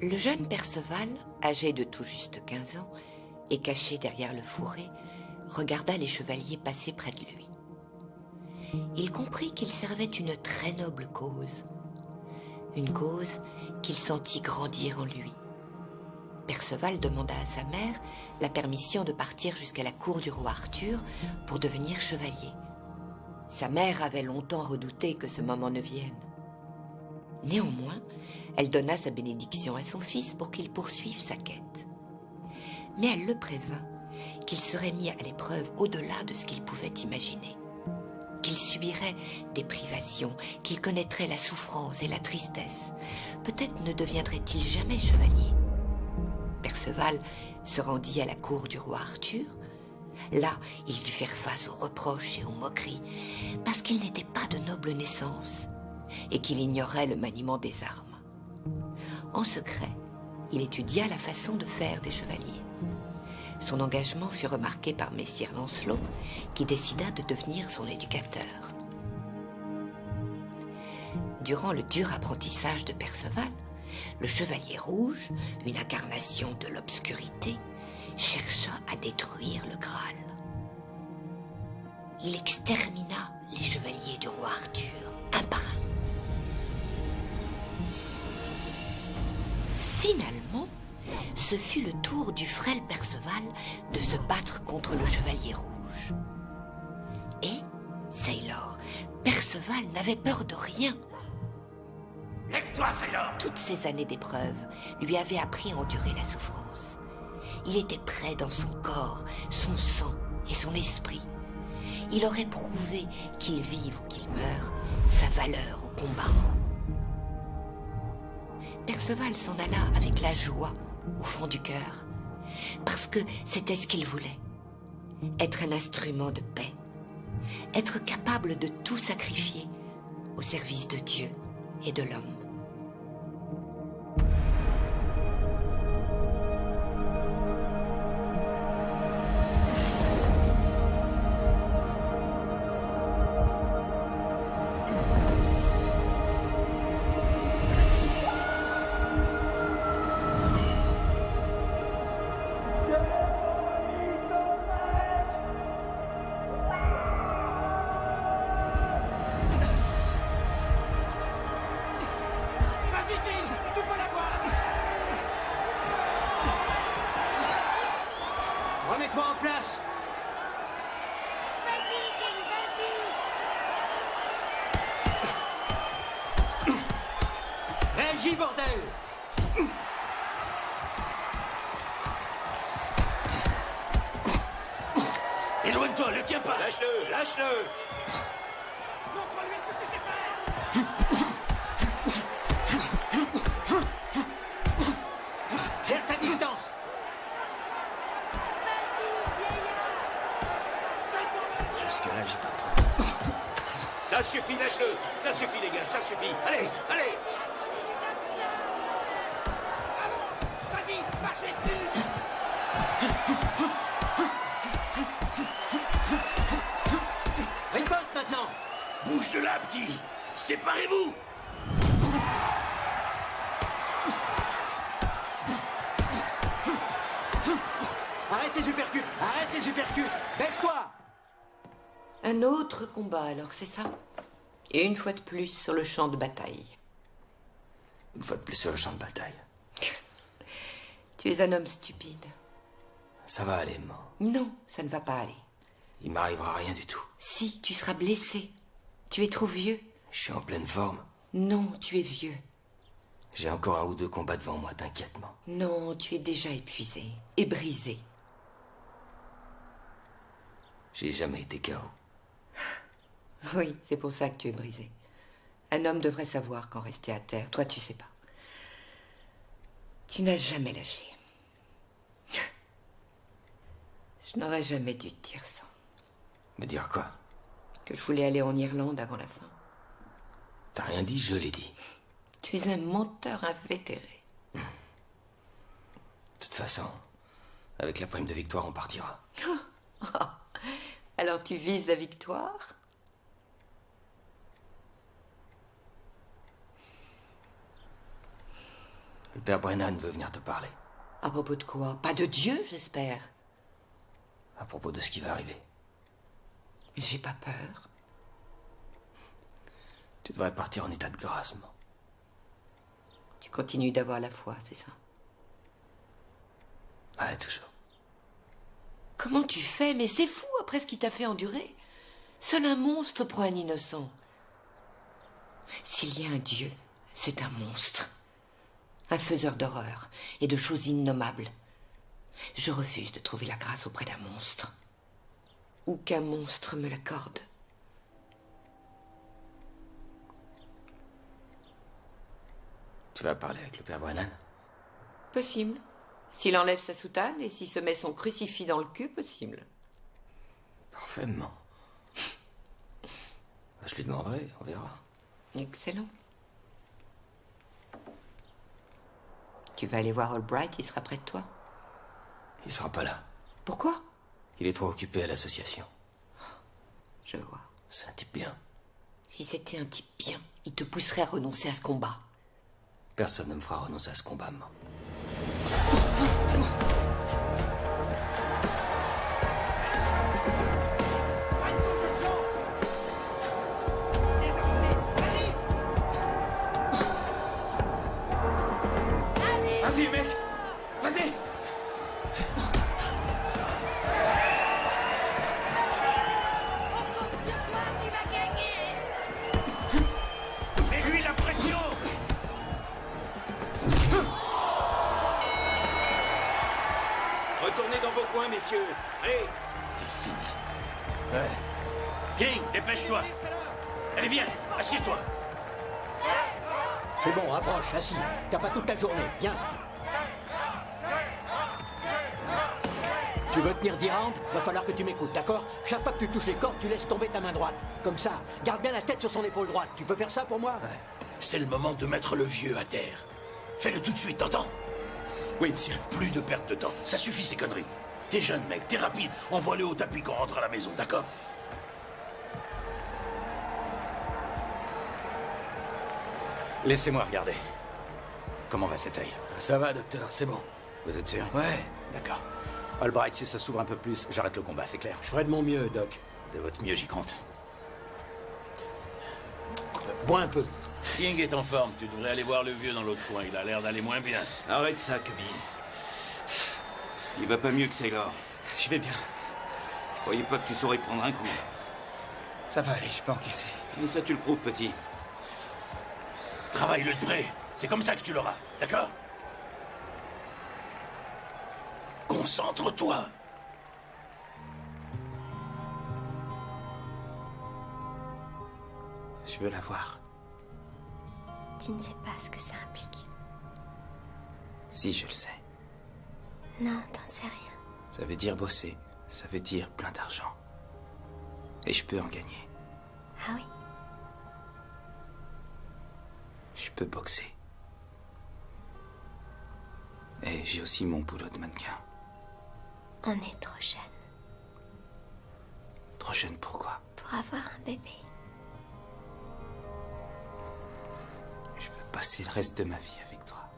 Le jeune Perceval, âgé de tout juste 15 ans, et caché derrière le fourré, regarda les chevaliers passer près de lui. Il comprit qu'ils servaient une très noble cause, une cause qu'il sentit grandir en lui. Perceval demanda à sa mère la permission de partir jusqu'à la cour du roi Arthur pour devenir chevalier. Sa mère avait longtemps redouté que ce moment ne vienne. Néanmoins, elle donna sa bénédiction à son fils pour qu'il poursuive sa quête. Mais elle le prévint qu'il serait mis à l'épreuve au-delà de ce qu'il pouvait imaginer, qu'il subirait des privations, qu'il connaîtrait la souffrance et la tristesse. Peut-être ne deviendrait-il jamais chevalier. Perceval se rendit à la cour du roi Arthur. Là, il dut faire face aux reproches et aux moqueries, parce qu'il n'était pas de noble naissance et qu'il ignorait le maniement des armes. En secret, il étudia la façon de faire des chevaliers. Son engagement fut remarqué par Messire Lancelot, qui décida de devenir son éducateur. Durant le dur apprentissage de Perceval, le Chevalier Rouge, une incarnation de l'obscurité, chercha à détruire le Graal. Il extermina les chevaliers du roi Arthur, un par un. Finalement, ce fut le tour du frêle Perceval de se battre contre le Chevalier Rouge. Et, Sailor, Perceval n'avait peur de rien. Lève-toi, Sailor! Toutes ces années d'épreuve lui avaient appris à endurer la souffrance. Il était prêt dans son corps, son sang et son esprit. Il aurait prouvé qu'il vive ou qu'il meure, sa valeur au combat. Perceval s'en alla avec la joie au fond du cœur, parce que c'était ce qu'il voulait. Être un instrument de paix, être capable de tout sacrifier au service de Dieu et de l'homme. Remets-toi en place! Vas-y, King, vas-y! Réagis, bordel! Éloigne-toi, le tiens pas! Lâche-le, lâche-le! Montre-lui ce que tu sais faire! Garde ta distance! Jusque-là, j'ai pas de pronostic. Ça suffit, lâche-le! Ça suffit, les gars, ça suffit! Allez, allez! Vas-y, marchez dessus! Riposte maintenant! Bouge de là, petit! Séparez-vous! Arrête les uppercuts! Arrête les uppercuts! Baisse-toi! Un autre combat alors, c'est ça? Et une fois de plus sur le champ de bataille. Une fois de plus sur le champ de bataille. Tu es un homme stupide. Ça va aller, maman. Non, ça ne va pas aller. Il m'arrivera rien du tout. Si, tu seras blessé. Tu es trop vieux. Je suis en pleine forme. Non, tu es vieux. J'ai encore 1 ou 2 combats devant moi, t'inquiète, maman. Non, tu es déjà épuisé et brisé. J'ai jamais été KO. Oui, c'est pour ça que tu es brisé. Un homme devrait savoir quand rester à terre. Toi, tu sais pas. Tu n'as jamais lâché. Je n'aurais jamais dû te dire ça. Me dire quoi? Que je voulais aller en Irlande avant la fin. T'as rien dit, je l'ai dit. Tu Tu es un menteur invétéré. De toute façon, avec la prime de victoire, on partira. Alors tu vises la victoire? Le père Brennan veut venir te parler. À propos de quoi? Pas de Dieu, j'espère. À propos de ce qui va arriver. J'ai pas peur. Tu devrais partir en état de grâce, moi. Tu continues d'avoir la foi, c'est ça? Ouais, toujours. Comment tu fais? Mais c'est fou après ce qu'il t'a fait endurer. Seul un monstre prend un innocent. S'il y a un Dieu, c'est un monstre. Un faiseur d'horreur et de choses innommables. Je refuse de trouver la grâce auprès d'un monstre. Ou qu'un monstre me l'accorde. Tu vas parler avec le père Brennan? Possible. S'il enlève sa soutane et s'il se met son crucifix dans le cul, possible. Parfaitement. Je lui demanderai, on verra. Excellent. Tu vas aller voir Albright, il sera près de toi. Il sera pas là. Pourquoi? Il est trop occupé à l'association. Je vois. C'est un type bien. Si c'était un type bien, il te pousserait à renoncer à ce combat. Personne ne me fera renoncer à ce combat, moi. Vas-y, mec! Vas-y! Mets-lui la pression! Retournez dans vos coins, messieurs. Allez! C'est fini. Ouais. King, dépêche-toi! Allez, viens! Assieds-toi! C'est bon, approche, assis. T'as pas toute la journée, viens. Tu veux tenir 10 rounds? Va falloir que tu m'écoutes, d'accord? Chaque fois que tu touches les cordes, tu laisses tomber ta main droite. Comme ça, garde bien la tête sur son épaule droite. Tu peux faire ça pour moi? C'est le moment de mettre le vieux à terre. Fais-le tout de suite, t'entends? Oui, monsieur. Plus de perte de temps. Ça suffit, ces conneries. T'es jeune, mec, t'es rapide. Envoie-le au tapis quand on rentre à la maison, d'accord? Laissez-moi regarder. Comment va cet œil? Ça va, docteur, c'est bon. Vous êtes sûr? Ouais. D'accord. Albright, si ça s'ouvre un peu plus, j'arrête le combat, c'est clair? Je ferai de mon mieux, Doc. De votre mieux, j'y compte. Bois un peu. King est en forme. Tu devrais aller voir le vieux dans l'autre coin. Il a l'air d'aller moins bien. Arrête ça, Camille. Il va pas mieux que Sailor. Je vais bien. Je croyais pas que tu saurais prendre un coup. Ça va aller, je peux encaisser. Mais ça, tu le prouves, petit. Travaille-le de près. C'est comme ça que tu l'auras, d'accord? Concentre-toi. Je veux la voir. Tu ne sais pas ce que ça implique. Si, je le sais. Non, t'en sais rien. Ça veut dire bosser. Ça veut dire plein d'argent. Et je peux en gagner. Ah oui? Je peux boxer. Et j'ai aussi mon boulot de mannequin. On est trop jeune Trop jeune, pourquoi? pour avoir un bébé. Je veux passer le reste de ma vie avec toi.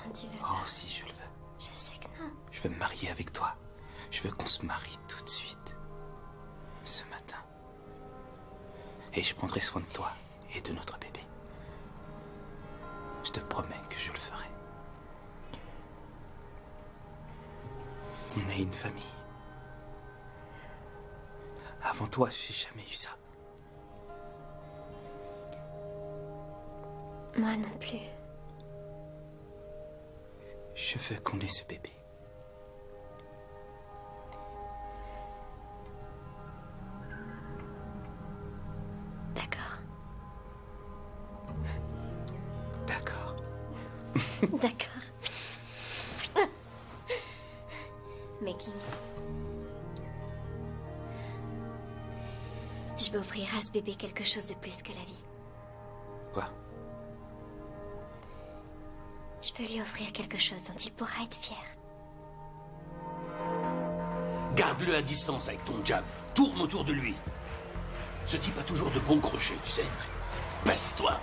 Non, tu veux Oh, pas. si, je le veux. Je sais que non. Je veux me marier avec toi. Je veux qu'on se marie tout de suite. Ce matin. Et je prendrai soin de toi et de notre bébé. Je te promets que je le ferai. On est une famille. Avant toi, j'ai jamais eu ça. Moi non plus. Je veux qu'on ait ce bébé. D'accord. D'accord. D'accord. Mais King, je veux offrir à ce bébé quelque chose de plus que la vie. Quoi? Je veux lui offrir quelque chose dont il pourra être fier. Garde-le à distance avec ton jab. Tourne autour de lui. Ce type a toujours de bons crochets, tu sais. Baisse-toi.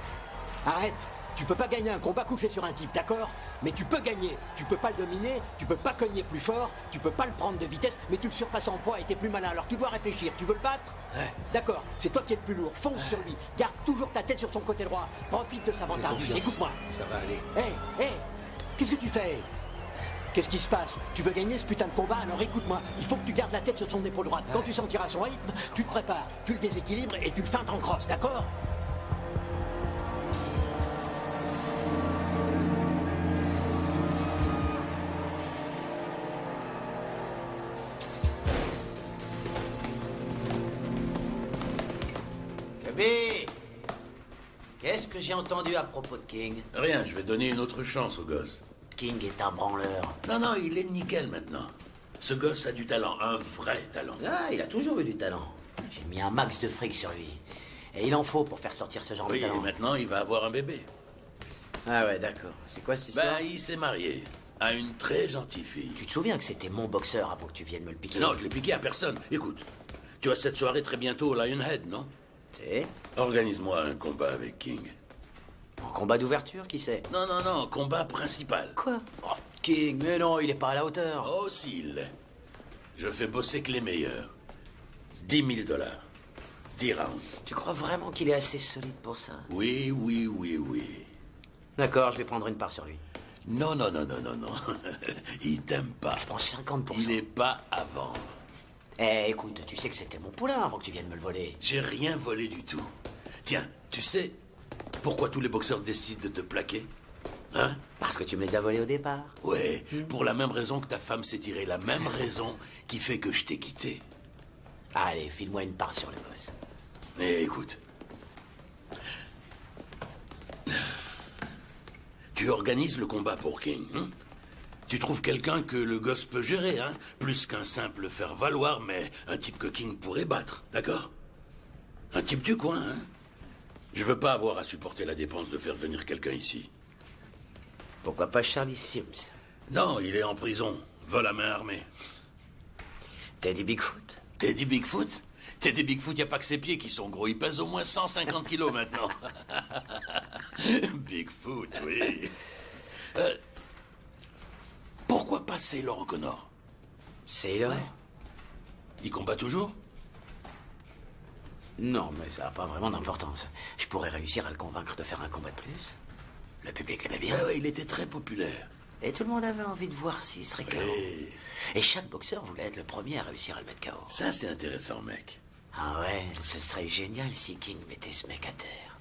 Arrête. Tu peux pas gagner un combat couché sur un type, d'accord? Mais tu peux gagner. Tu peux pas le dominer, tu peux pas cogner plus fort, tu peux pas le prendre de vitesse, mais tu le surpasses en poids et t'es plus malin. Alors tu dois réfléchir. Tu veux le battre? Ouais. D'accord, c'est toi qui es le plus lourd. Fonce sur lui. Garde toujours ta tête sur son côté droit. Profite de sa vantardise. Écoute-moi. Ça va aller. Hé, qu'est-ce que tu fais? Qu'est-ce qui se passe? Tu veux gagner ce putain de combat? Alors écoute-moi. Il faut que tu gardes la tête sur son épaule droite. Quand tu sentiras son rythme, tu te prépares, tu le déséquilibres et tu le feintes en crosse, d'accord? Cubby, qu'est-ce que j'ai entendu à propos de King? Rien, je vais donner une autre chance au gosse. King est un branleur. Non, il est nickel maintenant. Ce gosse a du talent, un vrai talent. Ah, il a toujours eu du talent. J'ai mis un max de fric sur lui. Et il en faut pour faire sortir ce genre de Oui, talent. et maintenant il va avoir un bébé. Ah ouais, d'accord. C'est quoi cette histoire? Il s'est marié à une très gentille fille. Tu te souviens que c'était mon boxeur avant que tu viennes me le piquer? Non, je l'ai piqué à personne. Écoute, tu as cette soirée très bientôt au Lionhead, non? C'est? Organise-moi un combat avec King. En combat d'ouverture, qui c'est? Non, combat principal. Quoi? Oh, King, mais non, il est pas à la hauteur. Oh, s'il l'est. Je fais bosser que les meilleurs. 10 000 $. 10 rounds. Tu crois vraiment qu'il est assez solide pour ça? Oui. D'accord, je vais prendre une part sur lui. Non. Il t'aime pas. Je prends 50%. Il n'est pas à vendre. Eh, écoute, tu sais que c'était mon poulain avant que tu viennes me le voler. J'ai rien volé du tout. Tiens, tu sais pourquoi tous les boxeurs décident de te plaquer? Hein? Parce que tu me les as volés au départ. Ouais, pour la même raison que ta femme s'est tirée, la même raison qui fait que je t'ai quitté. Allez, file-moi une part sur le boss. Mais écoute. Tu organises le combat pour King, hein? Tu trouves quelqu'un que le gosse peut gérer, hein? Plus qu'un simple faire-valoir, mais un type que King pourrait battre, d'accord? Un type du coin, hein? Je veux pas avoir à supporter la dépense de faire venir quelqu'un ici. Pourquoi pas Charlie Sims? Non, il est en prison. Vol à main armée. Teddy Bigfoot? Teddy Bigfoot? Teddy Bigfoot, y a pas que ses pieds qui sont gros. Il pèse au moins 150 kilos maintenant. Bigfoot, oui. Pourquoi pas Sailor O'Connor? Sailor? Il combat toujours? Non, mais ça n'a pas vraiment d'importance. Je pourrais réussir à le convaincre de faire un combat de plus. Le public l'aimait bien. Ouais, il était très populaire. Et tout le monde avait envie de voir s'il serait KO. Ouais. Et chaque boxeur voulait être le premier à réussir à le mettre KO. Ça, c'est intéressant, mec. Ah ouais, ce serait génial si King mettait ce mec à terre.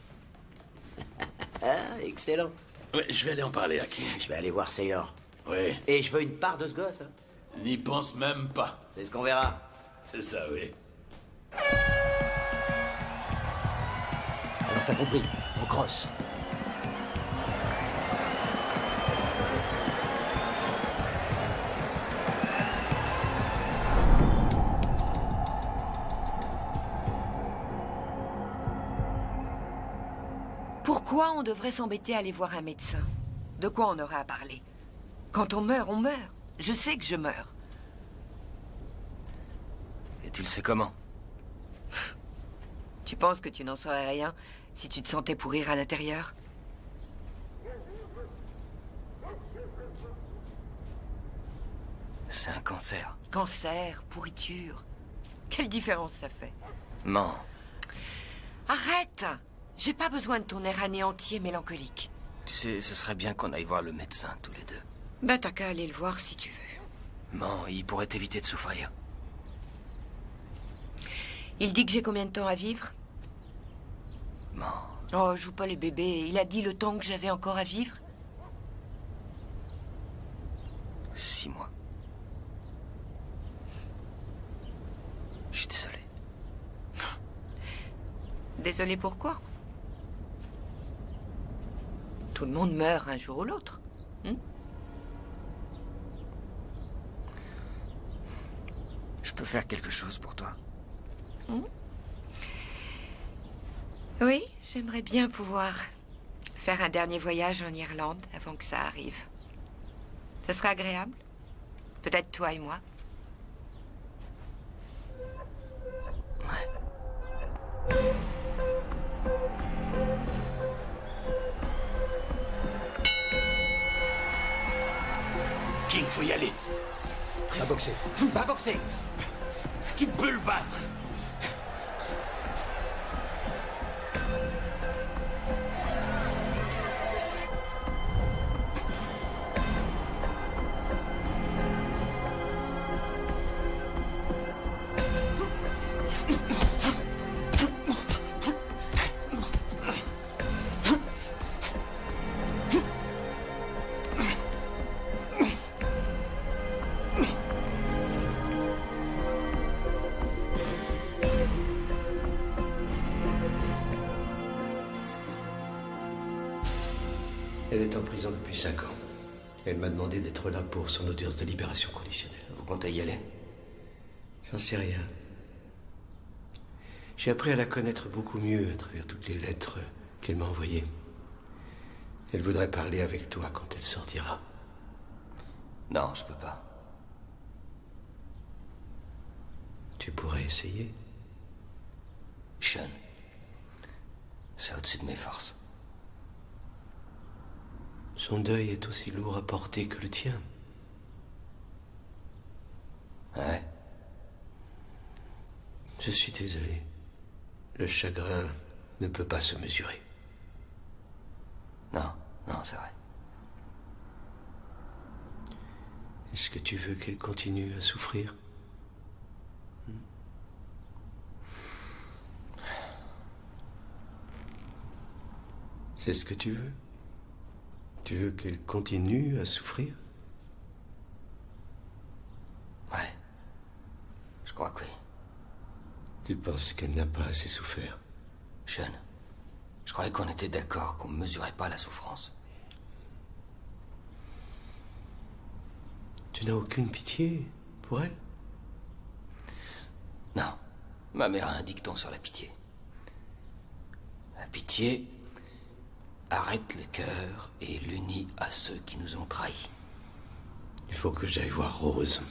Ah, excellent. Ouais, je vais aller en parler à King. Je vais aller voir Sailor. Ouais. Et je veux une part de ce gosse. Hein. N'y pense même pas. C'est ce qu'on verra. C'est ça, oui. Alors t'as compris, on crosse. Pourquoi on devrait s'embêter à aller voir un médecin? De quoi on aura à parler? Quand on meurt, on meurt. Je sais que je meurs. Et tu le sais comment? Tu penses que tu n'en saurais rien si tu te sentais pourrir à l'intérieur? C'est un cancer. Cancer, pourriture. Quelle différence ça fait? Non. Arrête! J'ai pas besoin de ton air anéanti et mélancolique. Tu sais, ce serait bien qu'on aille voir le médecin tous les deux. Ben t'as qu'à aller le voir si tu veux. Non, il pourrait t'éviter de souffrir. Il dit que j'ai combien de temps à vivre? Non. Oh, joue pas les bébés. Il a dit le temps que j'avais encore à vivre? 6 mois. Je suis désolé. Désolé pourquoi? Tout le monde meurt un jour ou l'autre. Je peux faire quelque chose pour toi. Oui, j'aimerais bien pouvoir faire un dernier voyage en Irlande avant que ça arrive. Ça serait agréable? Peut-être toi et moi? King, faut y aller. Pas boxer. Pas boxer. Tu peux le battre. Elle est en prison depuis 5 ans. Elle m'a demandé d'être là pour son audience de libération conditionnelle. Vous comptez y aller? J'en sais rien. J'ai appris à la connaître beaucoup mieux à travers toutes les lettres qu'elle m'a envoyées. Elle voudrait parler avec toi quand elle sortira. Non, je peux pas. Tu pourrais essayer. Sean, c'est au-dessus de mes forces. Son deuil est aussi lourd à porter que le tien. Ouais. Je suis désolé. Le chagrin ne peut pas se mesurer. Non, non, c'est vrai. Est-ce que tu veux qu'elle continue à souffrir? C'est ce que tu veux? Tu veux qu'elle continue à souffrir? Ouais. Je crois que oui. Tu penses qu'elle n'a pas assez souffert? Sean, je croyais qu'on était d'accord qu'on ne mesurait pas la souffrance. Tu n'as aucune pitié pour elle? Non. Ma mère a un dicton sur la pitié. La pitié arrête le cœur et l'unit à ceux qui nous ont trahis. Il faut que j'aille voir Rose.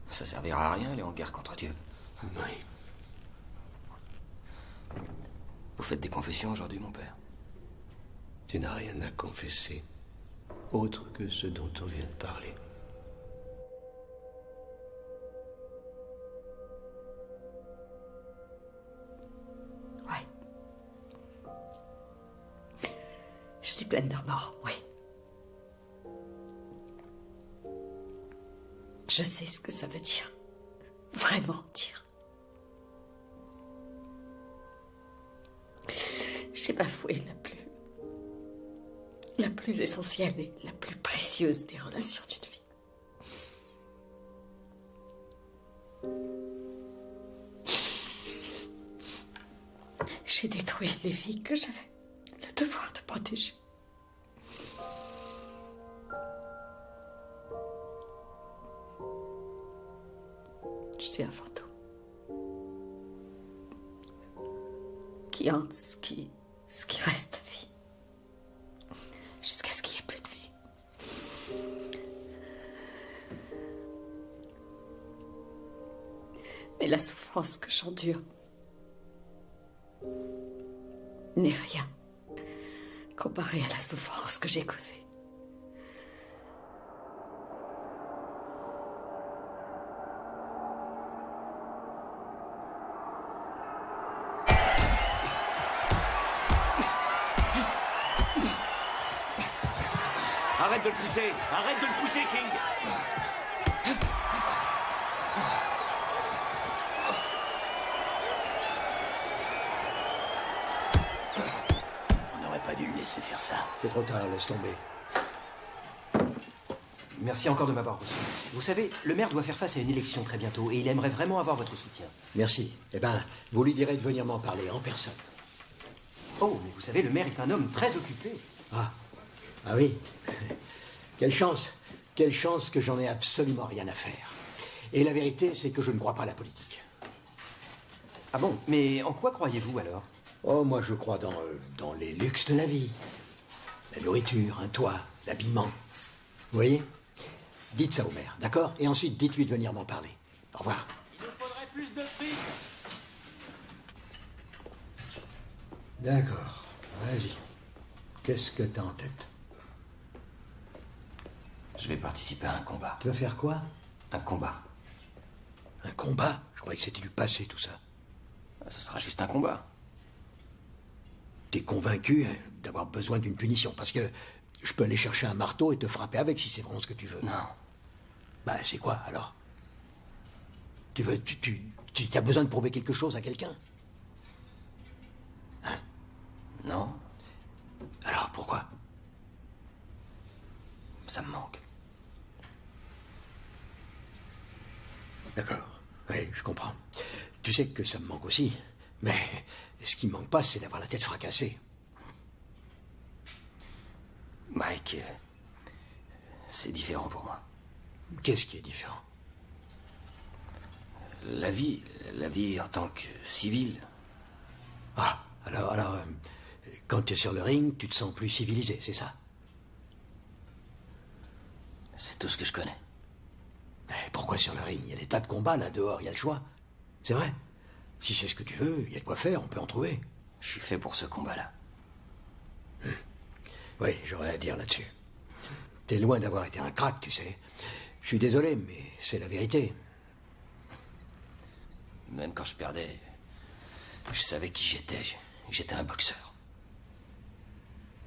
Ça servira à rien, elle est en guerre contre Dieu. Oui. Vous faites des confessions aujourd'hui, mon père? Tu n'as rien à confesser, autre que ce dont on vient de parler. Ouais. Je suis pleine de remords, oui. Je sais ce que ça veut dire. Vraiment dire. J'ai bafoué la plus essentielle et la plus précieuse des relations d'une vie. J'ai détruit les vies que j'avais le devoir de protéger. Je suis un fantôme qui hante ce qui reste de vie, jusqu'à ce qu'il n'y ait plus de vie. Mais la souffrance que j'endure n'est rien comparée à la souffrance que j'ai causée. Arrête de le pousser! Arrête de le pousser, King! On n'aurait pas dû le laisser faire ça. C'est trop tard, laisse tomber. Merci encore de m'avoir reçu. Vous savez, le maire doit faire face à une élection très bientôt et il aimerait vraiment avoir votre soutien. Merci. Eh ben, vous lui direz de venir m'en parler en personne. Oh, mais vous savez, le maire est un homme très occupé. Ah oui. Quelle chance que j'en ai absolument rien à faire. Et la vérité, c'est que je ne crois pas à la politique. Ah bon? Mais en quoi croyez-vous alors? Oh, moi, je crois dans les luxes de la vie. La nourriture, un toit, l'habillement. Vous voyez? Dites ça au maire, d'accord? Et ensuite, dites-lui de venir m'en parler. Au revoir. Il nous faudrait plus de fric. D'accord. Vas-y. Qu'est-ce que t'as en tête? Je vais participer à un combat. Tu vas faire quoi? Un combat. Un combat? Je croyais que c'était du passé, tout ça. Ce sera juste un combat. T'es convaincu d'avoir besoin d'une punition? Parce que je peux aller chercher un marteau et te frapper avec si c'est vraiment ce que tu veux. Non. Bah, c'est quoi, alors? Tu as besoin de prouver quelque chose à quelqu'un? Hein? Non. Alors, pourquoi? Ça me manque. D'accord. Oui, je comprends. Tu sais que ça me manque aussi. Mais ce qui me manque pas, c'est d'avoir la tête fracassée. Mike, c'est différent pour moi. Qu'est-ce qui est différent? La vie en tant que civil. Ah, alors, quand tu es sur le ring, tu te sens plus civilisé, c'est ça? C'est tout ce que je connais. Mais pourquoi sur le ring? Il y a des tas de combats là dehors, il y a le choix. C'est vrai. Si c'est ce que tu veux, il y a de quoi faire, on peut en trouver. Je suis fait pour ce combat-là. Oui, j'aurais à dire là-dessus. T'es loin d'avoir été un crack, tu sais. Je suis désolé, mais c'est la vérité. Même quand je perdais, je savais qui j'étais. J'étais un boxeur.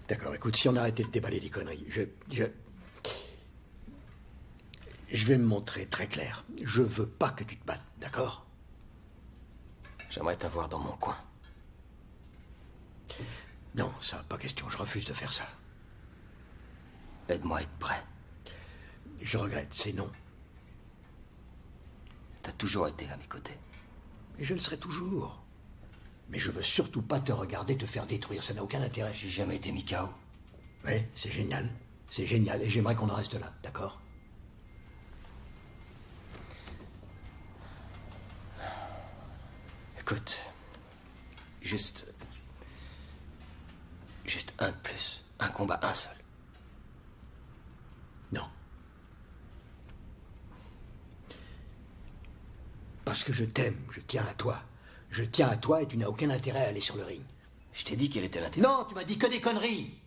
D'accord, écoute, si on arrêtait de déballer des conneries, je vais me montrer très clair. Je veux pas que tu te battes, d'accord? J'aimerais t'avoir dans mon coin. Non, ça, pas question, je refuse de faire ça. Aide-moi à être prêt. Je regrette, c'est non. T'as toujours été à mes côtés. Et je le serai toujours. Mais je veux surtout pas te regarder te faire détruire, ça n'a aucun intérêt. J'ai jamais été mis KO. Oui, c'est génial. C'est génial, et j'aimerais qu'on en reste là, d'accord? Écoute, juste un de plus. Un combat, un seul. Non. Parce que je t'aime, je tiens à toi. Je tiens à toi et tu n'as aucun intérêt à aller sur le ring. Je t'ai dit quel était l'intérêt. Non, tu m'as dit que des conneries.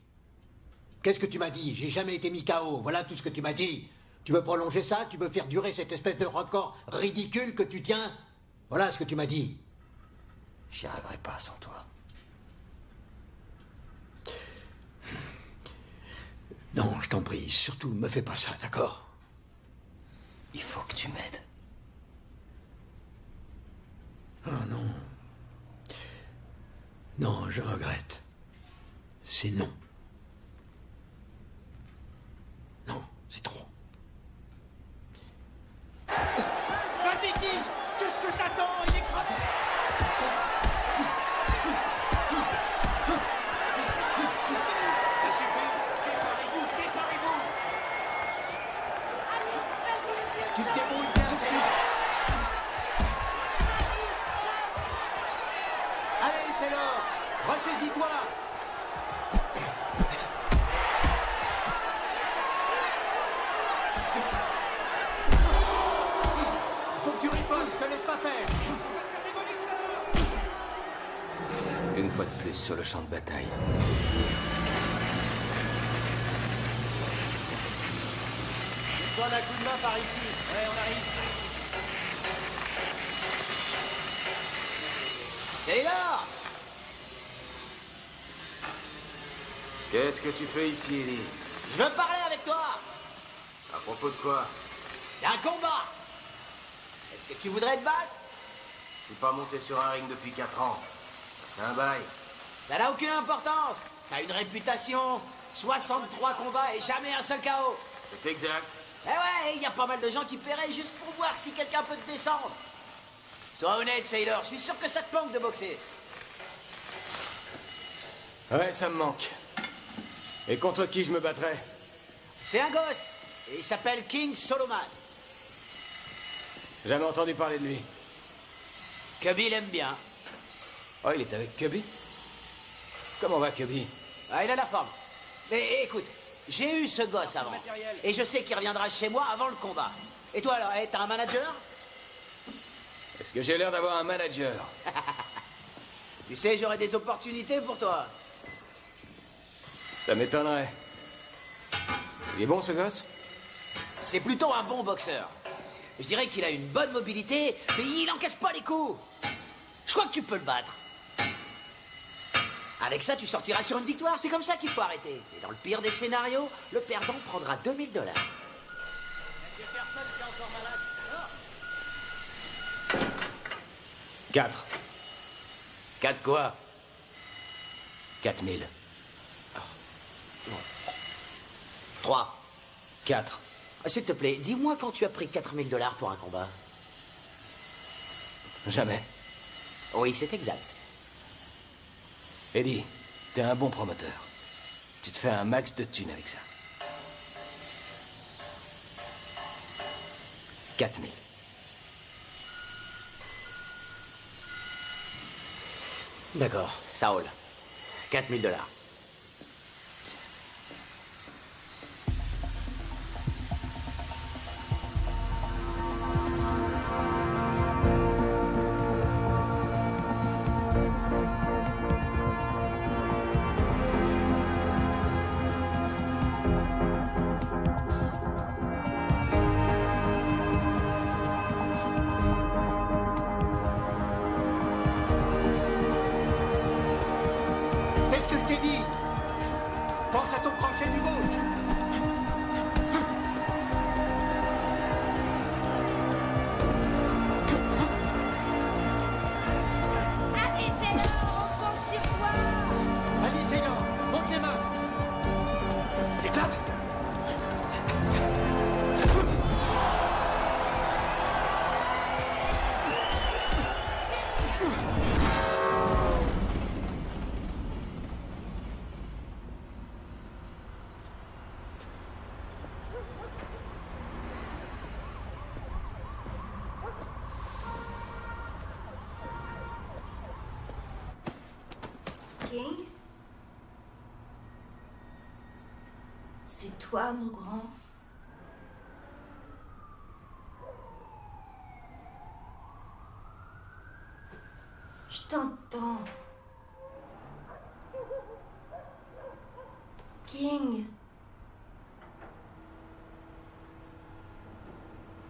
Qu'est-ce que tu m'as dit? J'ai jamais été mis KO, voilà tout ce que tu m'as dit. Tu veux prolonger ça? Tu veux faire durer cette espèce de record ridicule que tu tiens? Voilà ce que tu m'as dit. J'y arriverai pas sans toi. Non, je t'en prie, surtout me fais pas ça, d'accord? Il faut que tu m'aides. Ah non. Non, je regrette. C'est non. Non, c'est trop. Vas-y, King! Qu'est-ce que t'attends? Il est cramé! Ça suffit! Séparez-vous! Séparez-vous! Tu te débrouilles bien, Sailor! Allez, Sailor! Ressaisis-toi! Faut que tu ripostes, te laisse pas faire! Une fois de plus sur le champ de bataille. Je donne un coup de main par ici. Ouais, on arrive. Taylor! Qu'est-ce que tu fais ici, Ellie? Je veux parler avec toi! À propos de quoi? Il y a un combat! Est-ce que tu voudrais te battre? Je suis pas monté sur un ring depuis 4 ans. C'est un bail. Ça n'a aucune importance. T'as une réputation, 63 combats et jamais un seul KO. C'est exact. Eh ouais, il y a pas mal de gens qui paieraient juste pour voir si quelqu'un peut te descendre. Sois honnête, Sailor, je suis sûr que ça te manque de boxer. Ouais, ça me manque. Et contre qui je me battrais? C'est un gosse, et il s'appelle King Solomon. Jamais entendu parler de lui. Cubby l'aime bien. Oh, il est avec Cubby? Comment va, Cubby? Ah, il a la forme. Mais écoute, j'ai eu ce gosse avant. Et je sais qu'il reviendra chez moi avant le combat. Et toi alors, t'as un manager? Est-ce que j'ai l'air d'avoir un manager? Tu sais, j'aurai des opportunités pour toi. Ça m'étonnerait. Il est bon, ce gosse? C'est plutôt un bon boxeur. Je dirais qu'il a une bonne mobilité, mais il encaisse pas les coups. Je crois que tu peux le battre. Avec ça, tu sortiras sur une victoire. C'est comme ça qu'il faut arrêter. Et dans le pire des scénarios, le perdant prendra 2000 $. Personne qui est encore malade. 4. 4 quoi? 4000. 3. 4. S'il te plaît, dis-moi quand tu as pris 4000 $ pour un combat. Jamais. Oui, c'est exact. Eddie, t'es un bon promoteur. Tu te fais un max de thunes avec ça. 4000. D'accord, ça roule. 4000 $. Fais ce que je t'ai dit. Pense à ton crochet du gauche. Allez, Sailor, on compte sur toi. Allez, Sailor, monte les mains. Éclate! King? C'est toi, mon grand? Je t'entends. King?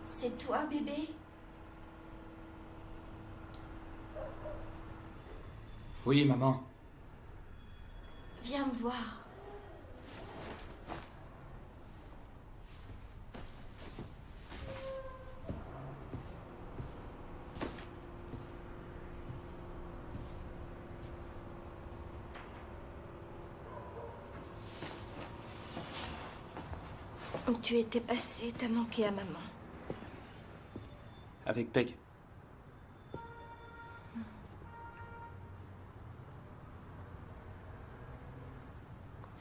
C'est toi, bébé? Oui, maman. Viens me voir. Où tu étais passé, t'as manqué à maman. Avec Peg.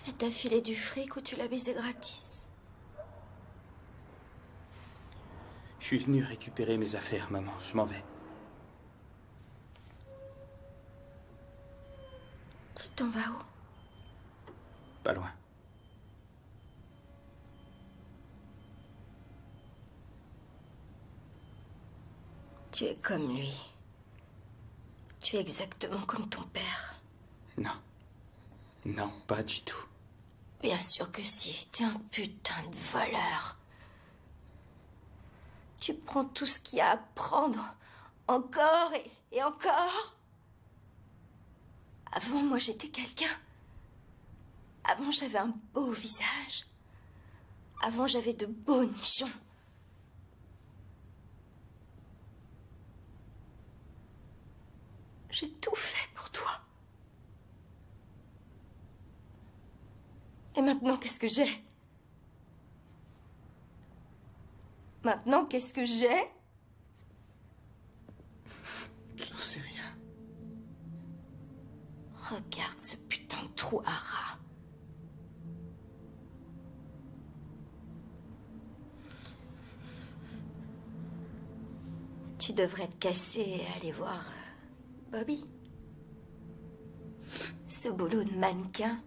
Elle t'a filé du fric ou tu l'as baisé gratis? Je suis venu récupérer mes affaires, maman. Je m'en vais. Tu t'en vas où? Pas loin. Tu es comme lui. Tu es exactement comme ton père. Non. Non, pas du tout. Bien sûr que si. T'es un putain de voleur. Tu prends tout ce qu'il y a à prendre. Encore et encore. Avant, moi, j'étais quelqu'un. Avant, j'avais un beau visage. Avant, j'avais de beaux nichons. J'ai tout fait pour toi. Et maintenant, qu'est-ce que j'ai? Maintenant, qu'est-ce que j'ai? J'en sais rien. Regarde ce putain de trou à rats. Tu devrais te casser et aller voir Bobby. Ce boulot de mannequin.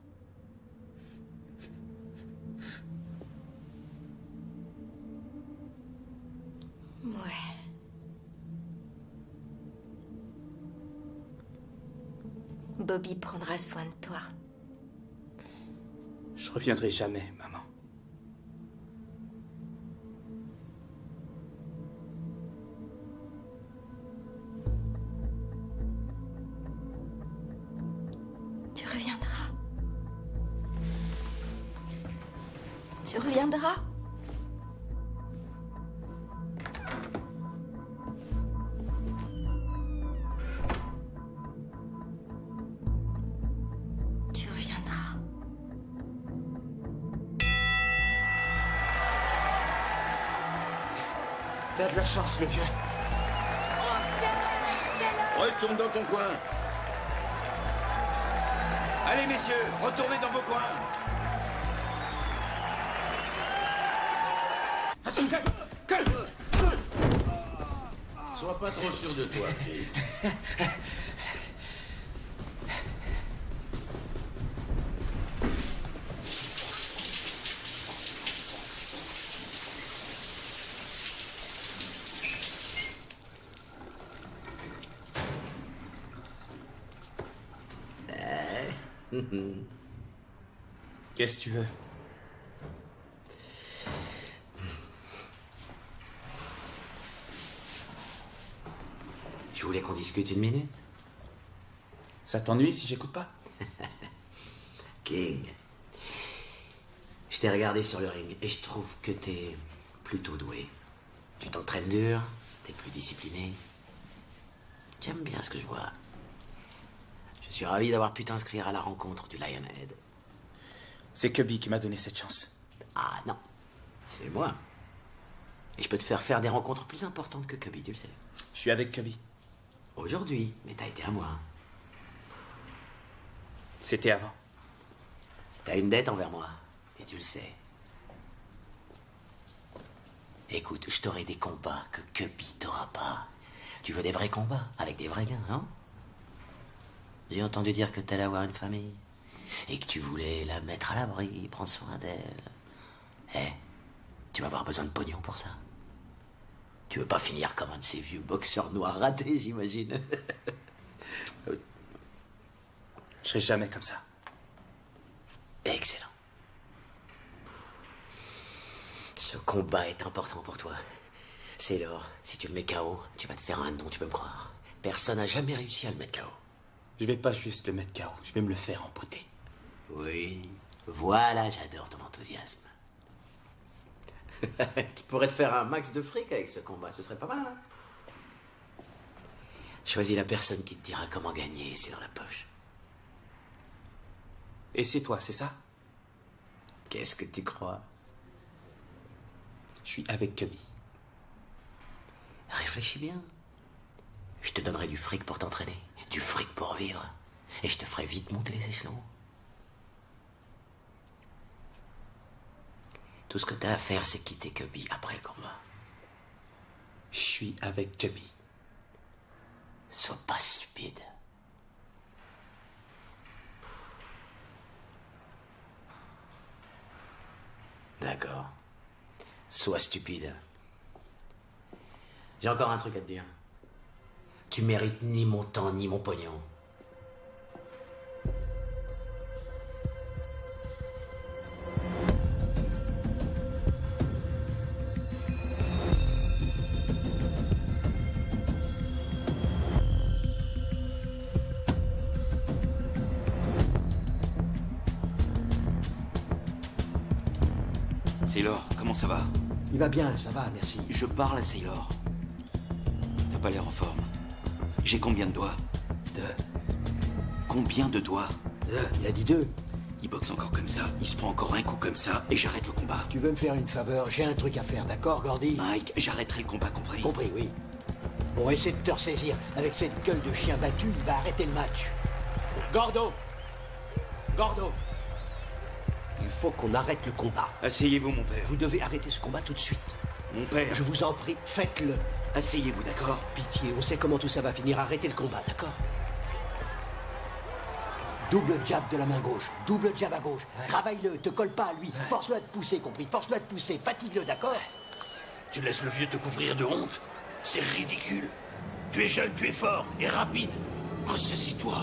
Ouais. Bobby prendra soin de toi. Je reviendrai jamais, maman. Tu reviendras. Tu reviendras. Tu reviendras. T'as de la chance, le vieux. Retourne dans ton coin. Allez, messieurs, retournez dans vos coins. Hassan, calme. Sois pas trop sûr de toi, T. Qu'est-ce que tu veux? Je voulais qu'on discute une minute. Ça t'ennuie si j'écoute pas? King, je t'ai regardé sur le ring et je trouve que t'es plutôt doué. Tu t'entraînes dur, t'es plus discipliné. J'aime bien ce que je vois. Je suis ravi d'avoir pu t'inscrire à la rencontre du Lionhead. C'est Cubby qui m'a donné cette chance. Ah non, c'est moi. Et je peux te faire des rencontres plus importantes que Cubby, tu le sais. Je suis avec Cubby. Aujourd'hui, mais t'as été à moi. C'était avant. T'as une dette envers moi, et tu le sais. Écoute, je t'aurai des combats que Cubby t'aura pas. Tu veux des vrais combats, avec des vrais gains, non? J'ai entendu dire que t'allais avoir une famille. Et que tu voulais la mettre à l'abri, prendre soin d'elle. Eh, tu vas avoir besoin de pognon pour ça. Tu veux pas finir comme un de ces vieux boxeurs noirs ratés, j'imagine. Je serai jamais comme ça. Excellent. Ce combat est important pour toi. C'est l'or. Si tu le mets KO, tu vas te faire un nom, tu peux me croire. Personne n'a jamais réussi à le mettre KO. Je vais pas juste le mettre KO, je vais me le faire empoter. Oui, voilà, j'adore ton enthousiasme. Tu pourrais te faire un max de fric avec ce combat, ce serait pas mal, hein? Choisis la personne qui te dira comment gagner, c'est dans la poche. Et c'est toi, c'est ça? Qu'est-ce que tu crois? Je suis avec Cubby. Réfléchis bien. Je te donnerai du fric pour t'entraîner, du fric pour vivre, et je te ferai vite monter les échelons. Tout ce que t'as à faire, c'est quitter Cubby après le combat. Je suis avec Cubby. Sois pas stupide. D'accord. Sois stupide. J'ai encore un truc à te dire. Tu mérites ni mon temps, ni mon pognon. Sailor, comment ça va? Il va bien, ça va, merci. Je parle à Sailor. T'as pas l'air en forme. J'ai combien de doigts? 2. Combien de doigts? 2. Il a dit 2. Il boxe encore comme ça, il se prend encore un coup comme ça, et j'arrête le combat. Tu veux me faire une faveur? J'ai un truc à faire, d'accord, Gordy? Mike, j'arrêterai le combat, compris? Compris, oui. Bon, essaie de te ressaisir. Avec cette gueule de chien battu, il va arrêter le match. Gordo! Gordo! Il faut qu'on arrête le combat. Asseyez-vous, mon père. Vous devez arrêter ce combat tout de suite. Mon père. Je vous en prie, faites-le. Asseyez-vous, d'accord? Pitié, on sait comment tout ça va finir. Arrêtez le combat, d'accord? Double jab de la main gauche, double jab à gauche. Travaille-le, te colle pas à lui. Force-le à te pousser, compris? Force-le à te pousser, fatigue-le, d'accord? Tu laisses le vieux te couvrir de honte? C'est ridicule. Tu es jeune, tu es fort et rapide. Ressaisis-toi.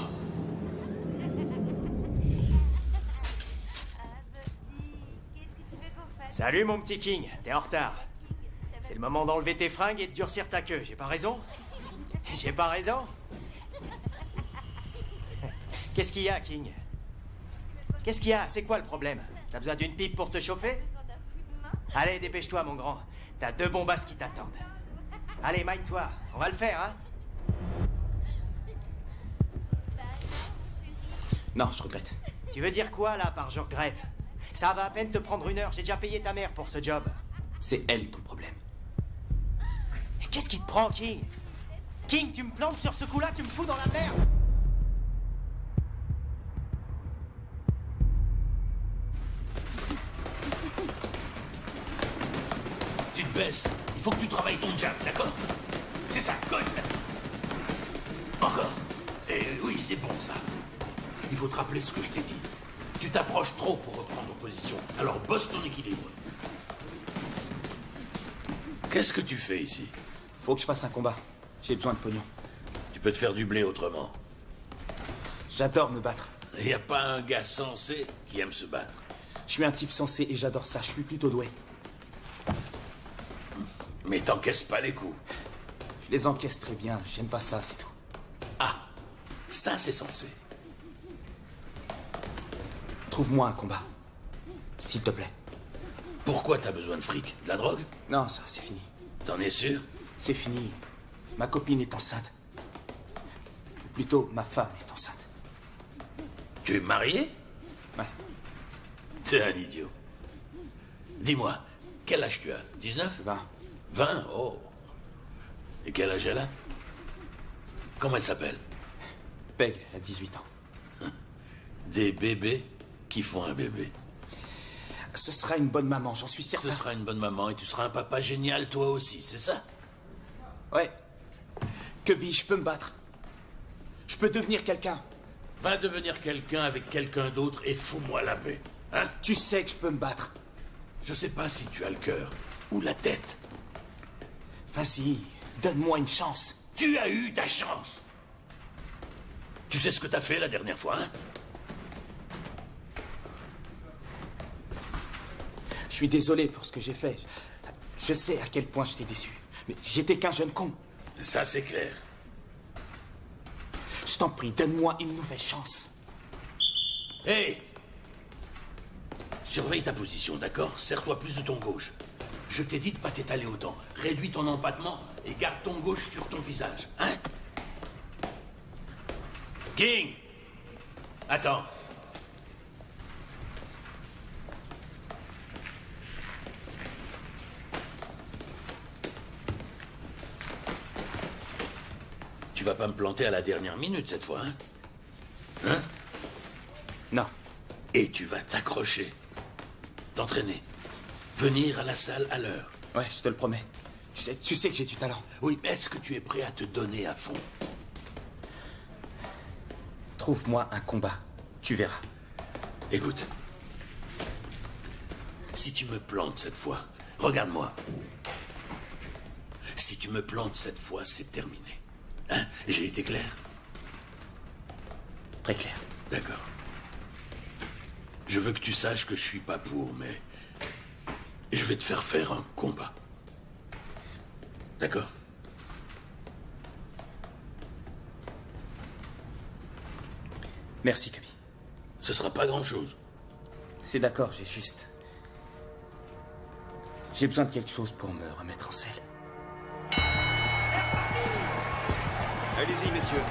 Salut mon petit King, t'es en retard. C'est le moment d'enlever tes fringues et de durcir ta queue, j'ai pas raison? J'ai pas raison? Qu'est-ce qu'il y a, King? Qu'est-ce qu'il y a? C'est quoi le problème? T'as besoin d'une pipe pour te chauffer? Allez, dépêche-toi, mon grand. T'as 2 bombasses qui t'attendent. Allez, maille-toi. On va le faire, hein? Non, je regrette. Tu veux dire quoi, là, par je regrette? Ça va à peine te prendre 1 heure. J'ai déjà payé ta mère pour ce job. C'est elle ton problème. Qu'est-ce qui te prend, King? King, tu me plantes sur ce coup-là, tu me fous dans la merde! Tu te baisses. Il faut que tu travailles ton jab, d'accord? C'est ça, colle. Encore. Et oui, c'est bon, ça. Il faut te rappeler ce que je t'ai dit. Tu t'approches trop pour reprendre position. Alors bosse ton équilibre. Qu'est-ce que tu fais ici? Faut que je fasse un combat. J'ai besoin de pognon. Tu peux te faire du blé autrement. J'adore me battre. Il n'y a pas un gars sensé qui aime se battre. Je suis un type sensé et j'adore ça. Je suis plutôt doué. Mais t'encaisses pas les coups. Je les encaisse très bien. J'aime pas ça, c'est tout. Ah, ça c'est sensé. Trouve-moi un combat. S'il te plaît. Pourquoi t'as besoin de fric? De la drogue? Non, ça, c'est fini. T'en es sûr? C'est fini. Ma copine est enceinte. Ou plutôt, ma femme est enceinte. Tu es marié? Ouais. T'es un idiot. Dis-moi, quel âge tu as? 19? 20. 20? Oh. Et quel âge elle a? Comment elle s'appelle? Peg, elle a 18 ans. Des bébés qui font un bébé. Ce sera une bonne maman, j'en suis certain. Ce sera une bonne maman et tu seras un papa génial toi aussi, c'est ça? Ouais. Cubby, je peux me battre. Je peux devenir quelqu'un. Va devenir quelqu'un avec quelqu'un d'autre et fous-moi la paix. Hein? Tu sais que je peux me battre. Je sais pas si tu as le cœur ou la tête. Vas-y, donne-moi une chance. Tu as eu ta chance. Tu sais ce que t'as fait la dernière fois, hein? Je suis désolé pour ce que j'ai fait. Je sais à quel point je t'ai déçu. Mais j'étais qu'un jeune con. Ça, c'est clair. Je t'en prie, donne-moi une nouvelle chance. Hé! Surveille ta position, d'accord? Serre-toi plus de ton gauche. Je t'ai dit de pas t'étaler autant. Réduis ton empattement et garde ton gauche sur ton visage, hein? King! Attends. Tu vas pas me planter à la dernière minute cette fois, hein? Hein? Non. Et tu vas t'accrocher. T'entraîner. Venir à la salle à l'heure. Ouais, je te le promets. Tu sais que j'ai du talent. Oui, mais est-ce que tu es prêt à te donner à fond? Trouve-moi un combat. Tu verras. Écoute. Si tu me plantes cette fois, regarde-moi. Si tu me plantes cette fois, c'est terminé. Hein? J'ai été clair? Très clair. D'accord. Je veux que tu saches que je suis pas pour, mais je vais te faire faire un combat. D'accord? Merci, Cubby. Ce sera pas grand-chose. C'est d'accord, j'ai besoin de quelque chose pour me remettre en selle. Allez-y, messieurs.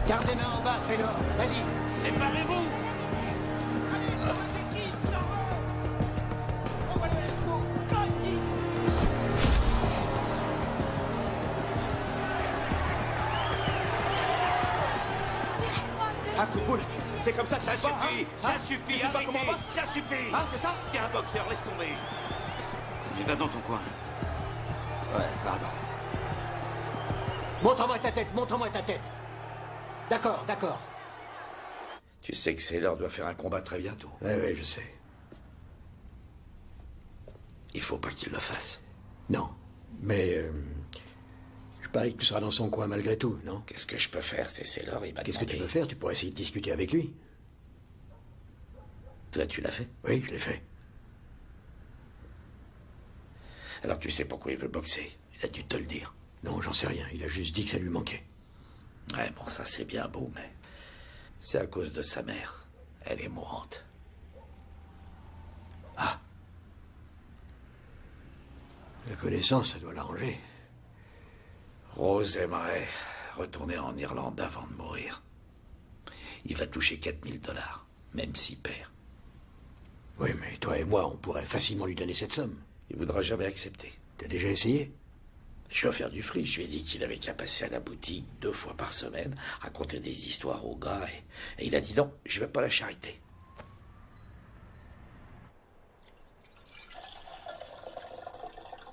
Garde les mains en bas, c'est l'or. Vas-y. Séparez-vous. Un coup de boule. C'est comme ça que ça se bat, hein? Ça Hein? suffit, Tu sais pas comment on arrêtez. boxe? Ça suffit. Hein, c'est ça? T'es un boxeur, laisse tomber. Mais va dans ton coin. Ouais, pardon. Montre-moi ta tête, montre-moi ta tête. D'accord, d'accord. Tu sais que Sailor doit faire un combat très bientôt. Ouais, je sais. Il faut pas qu'il le fasse. Non. Mais je parie que tu seras dans son coin malgré tout, non? Qu'est-ce que je peux faire? C'est Sailor, il m'a Qu'est-ce que tu demandé. peux faire? Tu pourrais essayer de discuter avec lui. Toi, tu l'as fait? Oui, je l'ai fait. Alors tu sais pourquoi il veut boxer. Il a dû te le dire. Non, j'en sais rien. Il a juste dit que ça lui manquait. Ouais, bon, ça c'est bien beau, mais c'est à cause de sa mère. Elle est mourante. Ah. La connaissance, ça doit l'arranger. Rose aimerait retourner en Irlande avant de mourir. Il va toucher 4000 $, même s'il perd. Oui, mais toi et moi, on pourrait facilement lui donner cette somme. Il voudra jamais accepter. T'as déjà essayé? Je vais faire du fric. Je lui ai dit qu'il avait qu'à passer à la boutique 2 fois par semaine, raconter des histoires aux gars, et il a dit non, je vais pas à la charité.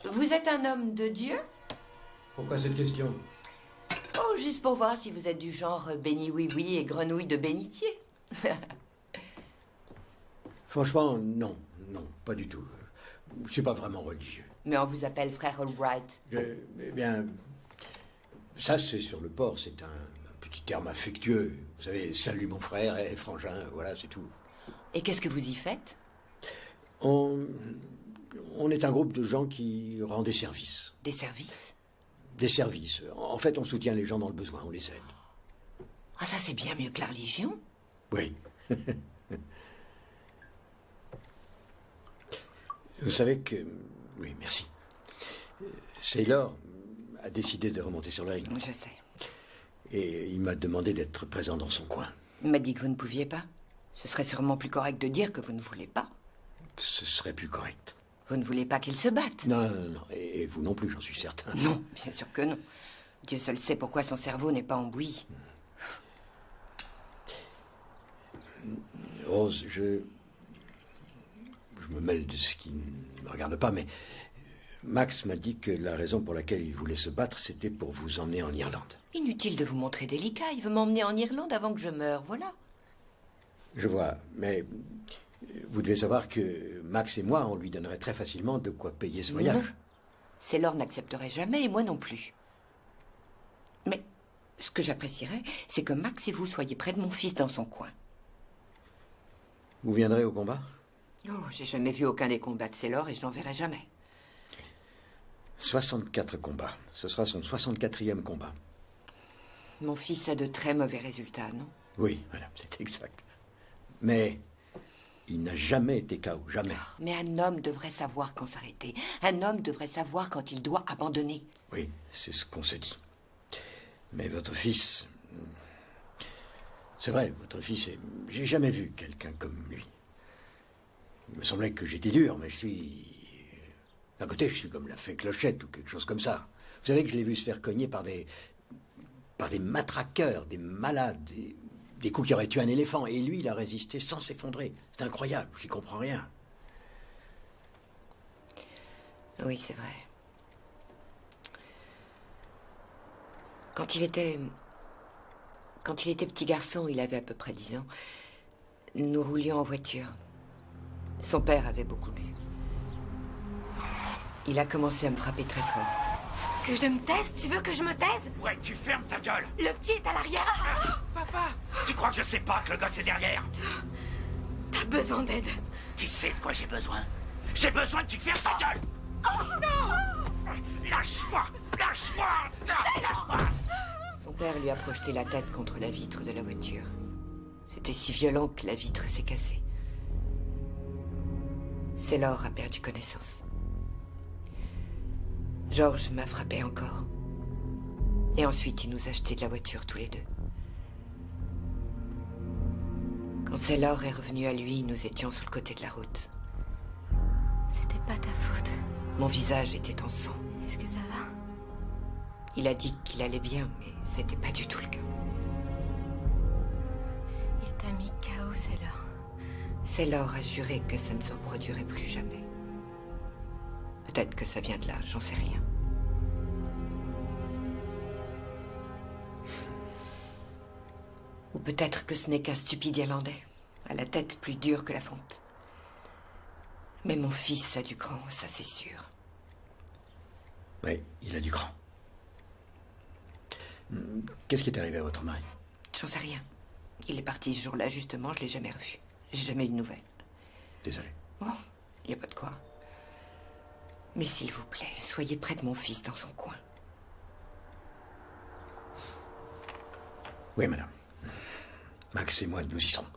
Vous êtes un homme de Dieu? Pourquoi cette question? Oh, juste pour voir si vous êtes du genre béni oui-oui et grenouille de bénitier. Franchement, non, pas du tout. Je suis pas vraiment religieux. Mais on vous appelle frère Albright. Eh bien, ça c'est sur le port, c'est un petit terme affectueux. Vous savez, salut mon frère et frangin, voilà, c'est tout. Et qu'est-ce que vous y faites? On est un groupe de gens qui rend des services. Des services? Des services. En fait, on soutient les gens dans le besoin, on les aide. Ah, ça c'est bien mieux que la religion. Oui. Vous savez que... Oui, merci. Sailor a décidé de remonter sur le ring. Je sais. Et il m'a demandé d'être présent dans son coin. Il m'a dit que vous ne pouviez pas. Ce serait sûrement plus correct de dire que vous ne voulez pas. Ce serait plus correct. Vous ne voulez pas qu'il se batte? Non. Et vous non plus, j'en suis certain. Non, bien sûr que non. Dieu seul sait pourquoi son cerveau n'est pas en bouillie. Rose, je me mêle de ce qui ne me regarde pas, mais Max m'a dit que la raison pour laquelle il voulait se battre, c'était pour vous emmener en Irlande. Inutile de vous montrer délicat. Il veut m'emmener en Irlande avant que je meure, voilà. Je vois, mais vous devez savoir que Max et moi, on lui donnerait très facilement de quoi payer ce voyage. Non. Sailor n'accepterait jamais, et moi non plus. Mais ce que j'apprécierais, c'est que Max et vous soyez près de mon fils dans son coin. Vous viendrez au combat? Oh, j'ai jamais vu aucun des combats de Sailor et je n'en verrai jamais. 64 combats. Ce sera son 64e combat. Mon fils a de très mauvais résultats, non? Oui, voilà, c'est exact. Mais il n'a jamais été KO, jamais. Mais un homme devrait savoir quand s'arrêter. Un homme devrait savoir quand il doit abandonner. Oui, c'est ce qu'on se dit. Mais votre fils... C'est vrai, votre fils est... J'ai jamais vu quelqu'un comme lui. Il me semblait que j'étais dur, mais je suis... D'un côté, je suis comme la fée Clochette ou quelque chose comme ça. Vous savez que je l'ai vu se faire cogner par des matraqueurs, des malades, des coups qui auraient tué un éléphant. Et lui, il a résisté sans s'effondrer. C'est incroyable, j'y comprends rien. Oui, c'est vrai. Quand il était petit garçon, il avait à peu près 10 ans, nous roulions en voiture. Son père avait beaucoup bu. Il a commencé à me frapper très fort. Que je me taise? Tu veux que je me taise? Ouais, tu fermes ta gueule. Le petit est à l'arrière. Papa, tu crois que je sais pas que le gosse est derrière? T'as besoin d'aide. Tu sais de quoi j'ai besoin? J'ai besoin que tu fermes ta gueule. Oh non! Lâche-moi! Lâche-moi! Lâche-moi! Son père lui a projeté la tête contre la vitre de la voiture. C'était si violent que la vitre s'est cassée. Sailor a perdu connaissance. George m'a frappé encore. Et ensuite, il nous a jeté de la voiture tous les deux. Quand Sailor est revenu à lui, nous étions sur le côté de la route. C'était pas ta faute. Mon visage était en sang. Est-ce que ça va? Il a dit qu'il allait bien, mais c'était pas du tout le cas. Il t'a mis KO. Sailor. Sailor a juré que ça ne se reproduirait plus jamais. Peut-être que ça vient de là, j'en sais rien. Ou peut-être que ce n'est qu'un stupide Irlandais, à la tête plus dure que la fonte. Mais mon fils a du cran, ça c'est sûr. Oui, il a du cran. Qu'est-ce qui est arrivé à votre mari? J'en sais rien. Il est parti ce jour-là, justement, je l'ai jamais revu. J'ai jamais eu de nouvelles. Désolé. Oh, il n'y a pas de quoi. Mais s'il vous plaît, soyez près de mon fils dans son coin. Oui, madame. Max et moi, nous y serons.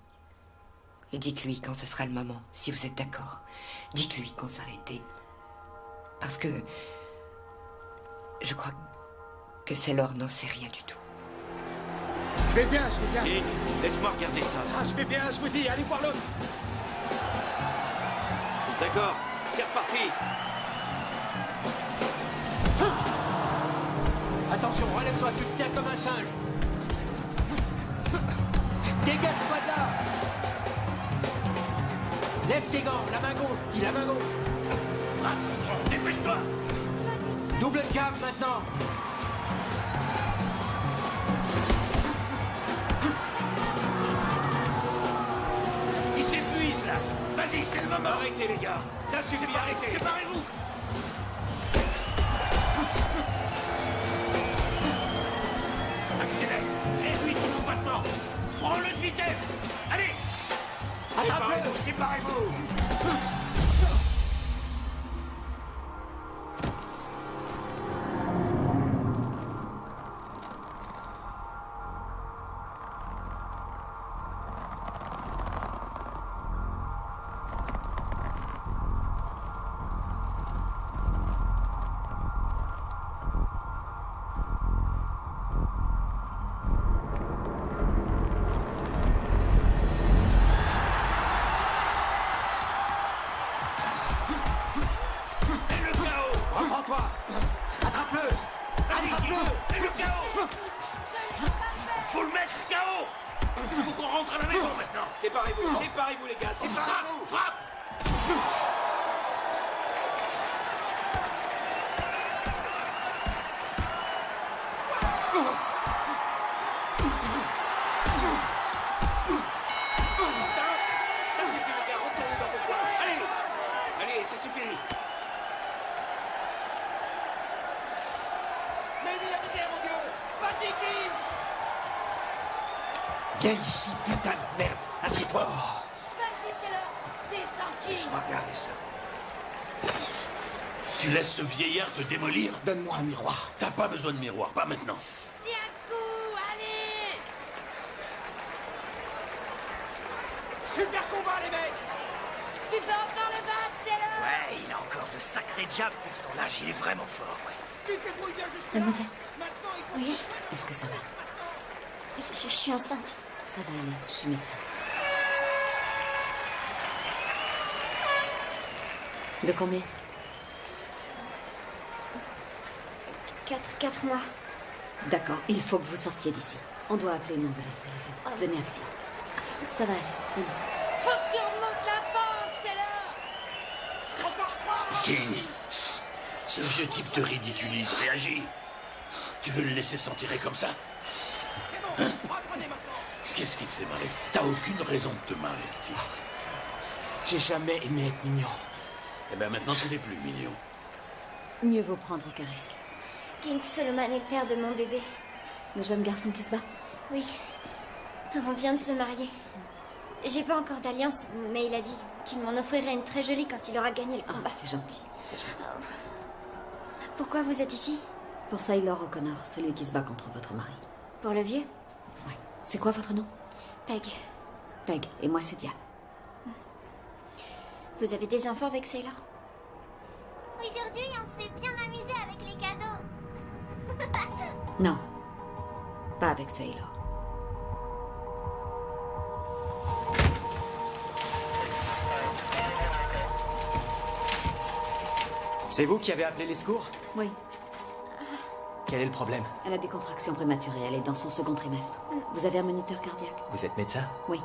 Et dites-lui quand ce sera le moment, si vous êtes d'accord. Dites-lui qu'on s'arrêtait. Parce que... je crois que Sailor n'en sait rien du tout. Je vais bien, je vais bien. King, laisse-moi regarder ça. Ah, je vais bien, je vous dis, allez voir l'autre. D'accord, c'est reparti. Attention, relève-toi, tu te tiens comme un singe. Dégage-toi de là. Lève tes gants, la main gauche, dis la main gauche. Frappe, dépêche-toi. Double le cave maintenant. Il s'épuise là. Vas-y, c'est le moment. Arrêtez les gars, ça suffit, arrêtez. Séparez-vous. Accélère. Réduis ton battement. Prends-le de vitesse. Allez. Attrape-le. Séparez-vous. Reprends-toi. Attrape-le. Vas-y, Attrape-le. le chaos. Faut le mettre KO. Il faut qu'on rentre à la maison maintenant. Séparez-vous les gars, séparez-vous. Frappe. Ça suffit les gars, retournez dans vos coins. Allez, ça suffit. Mets-lui la misère, mon Dieu. Vas-y, King. Viens ici, putain de merde. Assieds-toi. Vas-y, Sailor. Descends, King. Laisse-moi regarder ça. Tu laisses ce vieillard te démolir? Donne-moi un miroir. T'as pas besoin de miroir, pas maintenant. Tiens un coup, allez. Super combat, les mecs. Tu peux encore le battre, Sailor. Ouais, il a encore de sacrés diables pour son âge. Il est vraiment fort, ouais. Mademoiselle, Oui, est-ce que ça va? je suis enceinte. Ça va aller, je suis médecin. De combien? 4 mois. D'accord, il faut que vous sortiez d'ici. On doit appeler une ambulance, Eleven. Venez avec nous. Ça va aller, venez. Faut que tu remontes la pente, Sailor. King, ce vieux type te ridiculise. Réagis. Tu veux le laisser s'en tirer comme ça? Hein? Qu'est-ce qui te fait marrer? T'as aucune raison de te marrer, petit. J'ai jamais aimé être mignon. Eh ben maintenant tu n'es plus mignon. Mieux vaut prendre aucun risque. King Solomon est le père de mon bébé. Le jeune garçon qui se bat? Oui. On vient de se marier. J'ai pas encore d'alliance, mais il a dit qu'il m'en offrirait une très jolie quand il aura gagné le combat. C'est gentil, c'est gentil. Pourquoi vous êtes ici? Pour Sailor O'Connor, celui qui se bat contre votre mari. Pour le vieux? Ouais. C'est quoi votre nom? Peg. Peg, et moi c'est Diane. Vous avez des enfants avec Sailor? Aujourd'hui, on s'est bien amusé avec les cadeaux. Non, pas avec Sailor. C'est vous qui avez appelé les secours? Oui. Quel est le problème? Elle a des contractions prématurées, elle est dans son second trimestre. Vous avez un moniteur cardiaque? Vous êtes médecin? Oui.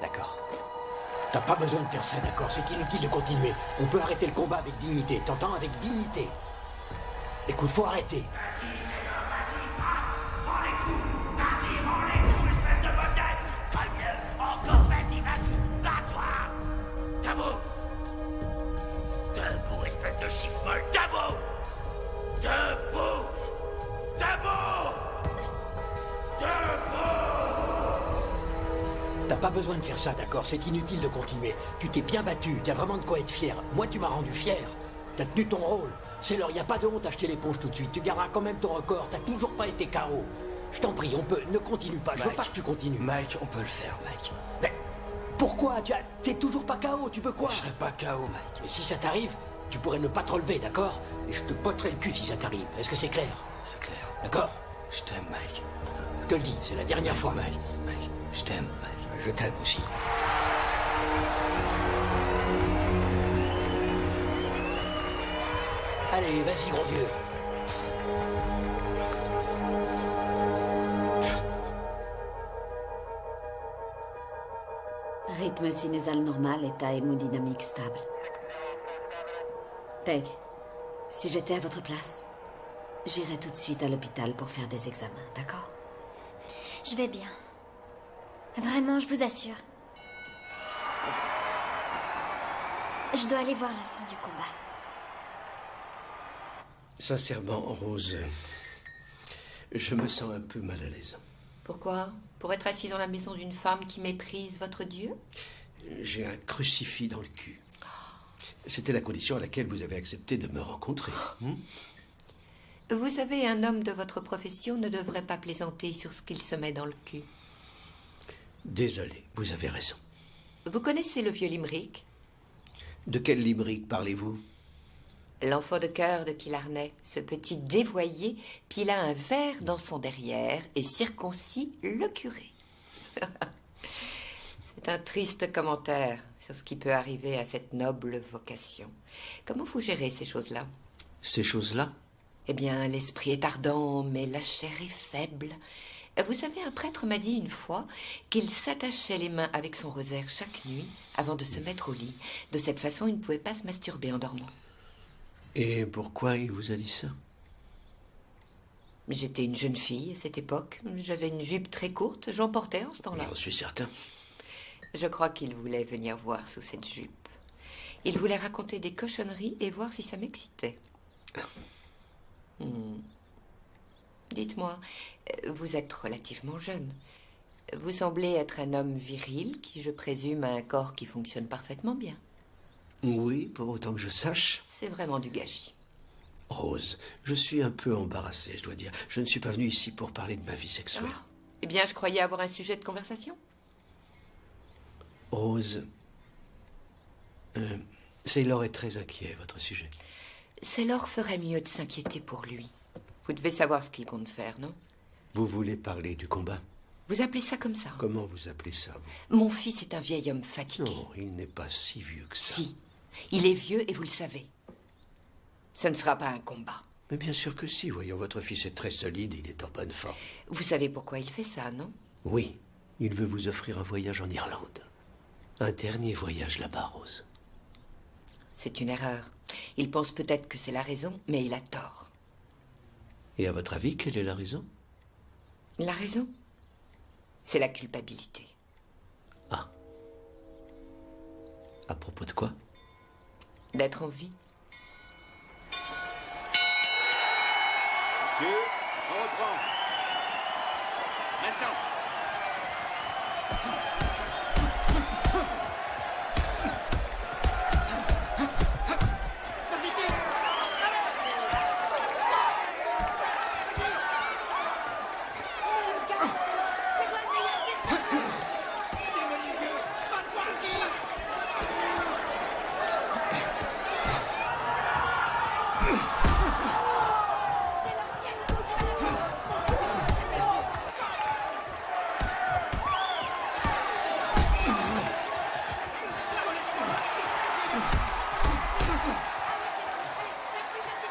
D'accord. T'as pas besoin de faire ça, d'accord? C'est inutile de continuer. On peut arrêter le combat avec dignité. T'entends? Avec dignité. Écoute, faut arrêter. Encore, vas-y, va-toi! Debout! Debout, espèce de chiffre molle! Debout! Debout! Debout! T'as pas besoin de faire ça, d'accord? C'est inutile de continuer. Tu t'es bien battu, t'as vraiment de quoi être fier. Moi, tu m'as rendu fier. T'as tenu ton rôle. C'est l'heure, y a pas de honte à jeter l'éponge tout de suite. Tu garderas quand même ton record. T'as toujours pas été KO. Je t'en prie, on peut. Ne continue pas. Je veux pas que tu continues. Mike, on peut le faire, Mike. Mais pourquoi? T'es toujours pas KO. Tu veux quoi? Je serai pas KO, Mike. Mais si ça t'arrive, tu pourrais ne pas te relever, d'accord? Et je te botterai le cul si ça t'arrive. Est-ce que c'est clair? C'est clair. D'accord? Je t'aime, Mike. Je te le dis, c'est la dernière fois. Mike, je t'aime, Mike. Je t'aime aussi. Allez, vas-y, gros Dieu. Rythme sinusal normal, état hémodynamique stable. Peg, si j'étais à votre place, j'irais tout de suite à l'hôpital pour faire des examens, d'accord? Je vais bien. Vraiment, je vous assure. Je dois aller voir la fin du combat. Sincèrement, Rose, je me sens un peu mal à l'aise. Pourquoi? Pour être assis dans la maison d'une femme qui méprise votre Dieu? J'ai un crucifix dans le cul. C'était la condition à laquelle vous avez accepté de me rencontrer. Vous savez, un homme de votre profession ne devrait pas plaisanter sur ce qu'il se met dans le cul. Désolé, vous avez raison. Vous connaissez le vieux limerick? De quel limerick parlez-vous? L'enfant de cœur de Killarney, ce petit dévoyé, pila un verre dans son derrière et circoncis le curé. C'est un triste commentaire sur ce qui peut arriver à cette noble vocation. Comment vous gérez ces choses-là? Ces choses-là? Eh bien, l'esprit est ardent, mais la chair est faible. Vous savez, un prêtre m'a dit une fois qu'il s'attachait les mains avec son rosaire chaque nuit avant de se mettre au lit. De cette façon, il ne pouvait pas se masturber en dormant. Et pourquoi il vous a dit ça? J'étais une jeune fille à cette époque. J'avais une jupe très courte, j'en portais en ce temps-là. J'en suis certain. Je crois qu'il voulait venir voir sous cette jupe. Il voulait raconter des cochonneries et voir si ça m'excitait. Dites-moi, vous êtes relativement jeune. Vous semblez être un homme viril qui, je présume, a un corps qui fonctionne parfaitement bien. Oui, pour autant que je sache. C'est vraiment du gâchis. Rose, je suis un peu embarrassé, je dois dire. Je ne suis pas venu ici pour parler de ma vie sexuelle. Ah. Eh bien, je croyais avoir un sujet de conversation. Rose, Sailor est très inquiet, votre sujet. Sailor ferait mieux de s'inquiéter pour lui. Vous devez savoir ce qu'il compte faire, non? Vous voulez parler du combat? Vous appelez ça comme ça? Comment vous appelez ça, vous? Mon fils est un vieil homme fatigué. Non, il n'est pas si vieux que ça. Si. Il est vieux et vous le savez. Ce ne sera pas un combat. Mais bien sûr que si. Voyons, votre fils est très solide, il est en bonne forme. Vous savez pourquoi il fait ça, non? Oui. Il veut vous offrir un voyage en Irlande. Un dernier voyage là-bas, Rose. C'est une erreur. Il pense peut-être que c'est la raison, mais il a tort. Et à votre avis, quelle est la raison? La raison? C'est la culpabilité. Ah. À propos de quoi? D'être en vie. Monsieur, on reprend. Maintenant.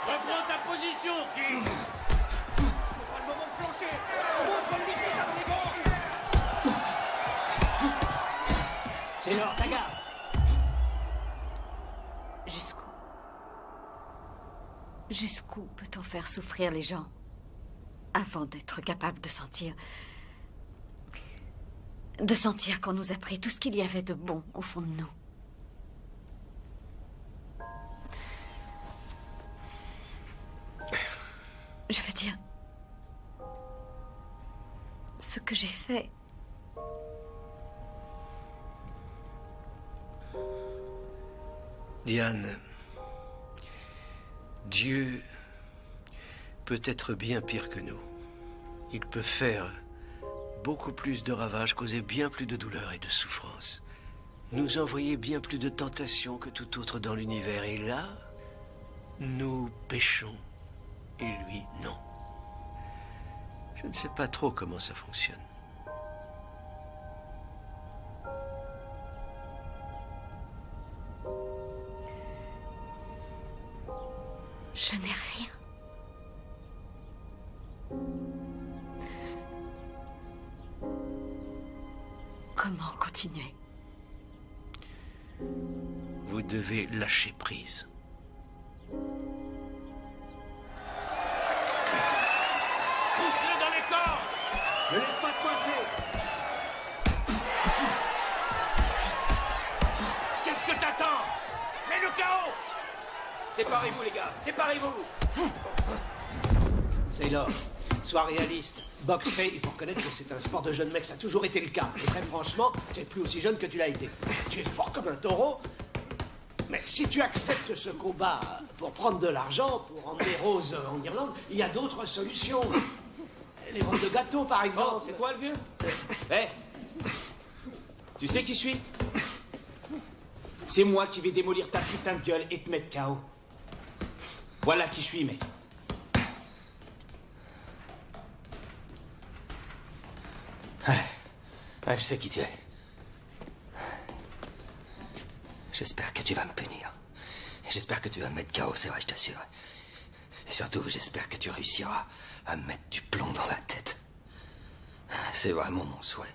Reprends ta position, King. C'est pas le moment de flancher. Montre-lui ce que t'as dans les gants. C'est l'or, ta garde. Jusqu'où peut-on faire souffrir les gens avant d'être capable de sentir... de sentir qu'on nous a pris tout ce qu'il y avait de bon au fond de nous? Je veux dire... ce que j'ai fait... Diane, Dieu peut être bien pire que nous. Il peut faire beaucoup plus de ravages, causer bien plus de douleur et de souffrance, nous envoyer bien plus de tentations que tout autre dans l'univers. Et là, nous péchons, et lui, non. Je ne sais pas trop comment ça fonctionne. Je n'ai rien. Comment continuer? Vous devez lâcher prise. Pousse-le dans les corps. Ne laisse pas te coincer. Qu'est-ce que t'attends? Mets-le KO. Séparez-vous, les gars, séparez-vous! Sailor, sois réaliste. Boxer, il faut reconnaître que c'est un sport de jeune mec, ça a toujours été le cas. Et très franchement, tu es plus aussi jeune que tu l'as été. Tu es fort comme un taureau. Mais si tu acceptes ce combat pour prendre de l'argent, pour emmener Rose en Irlande, il y a d'autres solutions. Les ventes de gâteaux, par exemple. Oh, c'est toi le vieux? Hé, tu sais qui je suis? C'est moi qui vais démolir ta putain de gueule et te mettre KO. Voilà qui je suis, mec. Ouais, je sais qui tu es. J'espère que tu vas me punir. Et j'espère que tu vas me mettre KO, c'est vrai, je t'assure. Et surtout, j'espère que tu réussiras à me mettre du plomb dans la tête. C'est vraiment mon souhait.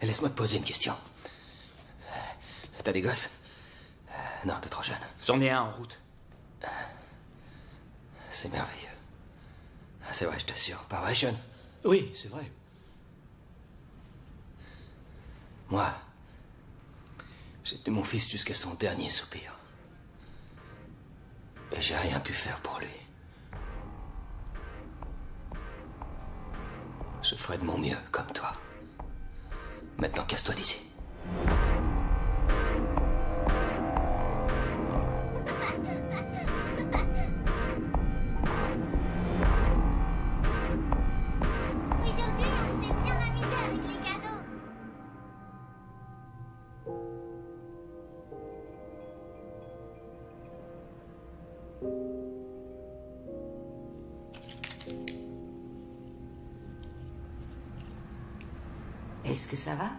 Et laisse-moi te poser une question. T'as des gosses? Non, t'es trop jeune. J'en ai un en route. C'est merveilleux. C'est vrai, je t'assure. Pas vrai, Sean? Oui, c'est vrai. Moi, j'ai tenu mon fils jusqu'à son dernier soupir. Et j'ai rien pu faire pour lui. Je ferai de mon mieux, comme toi. Maintenant, casse-toi d'ici. Aujourd'hui, on s'est bien amusé avec les cadeaux. Est-ce que ça va?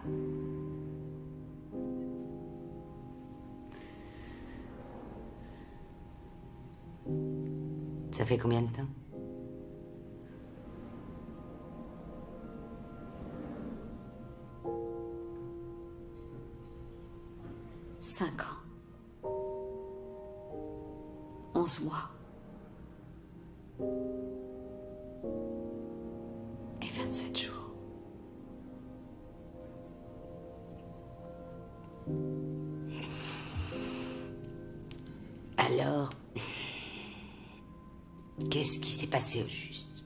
Ça fait combien de temps? Cinq ans. 11 mois. Et 27 jours. Alors, qu'est-ce qui s'est passé au juste?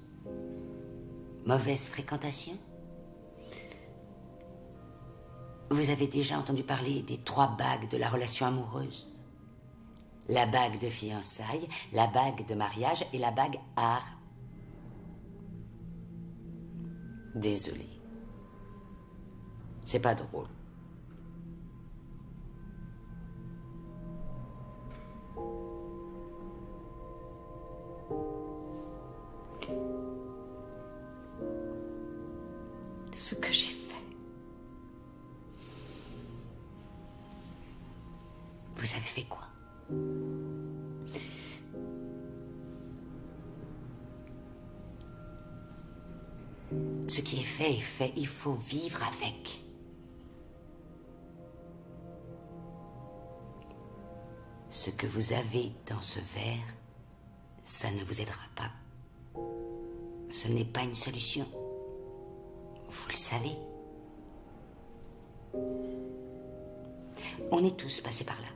Mauvaise fréquentation? Vous avez déjà entendu parler des 3 bagues de la relation amoureuse? La bague de fiançailles, la bague de mariage et la bague art. Désolé. C'est pas drôle. Ce que j'ai fait. Vous avez fait quoi? Ce qui est fait, il faut vivre avec. Ce que vous avez dans ce verre, ça ne vous aidera pas. Ce n'est pas une solution. Vous le savez. On est tous passés par là.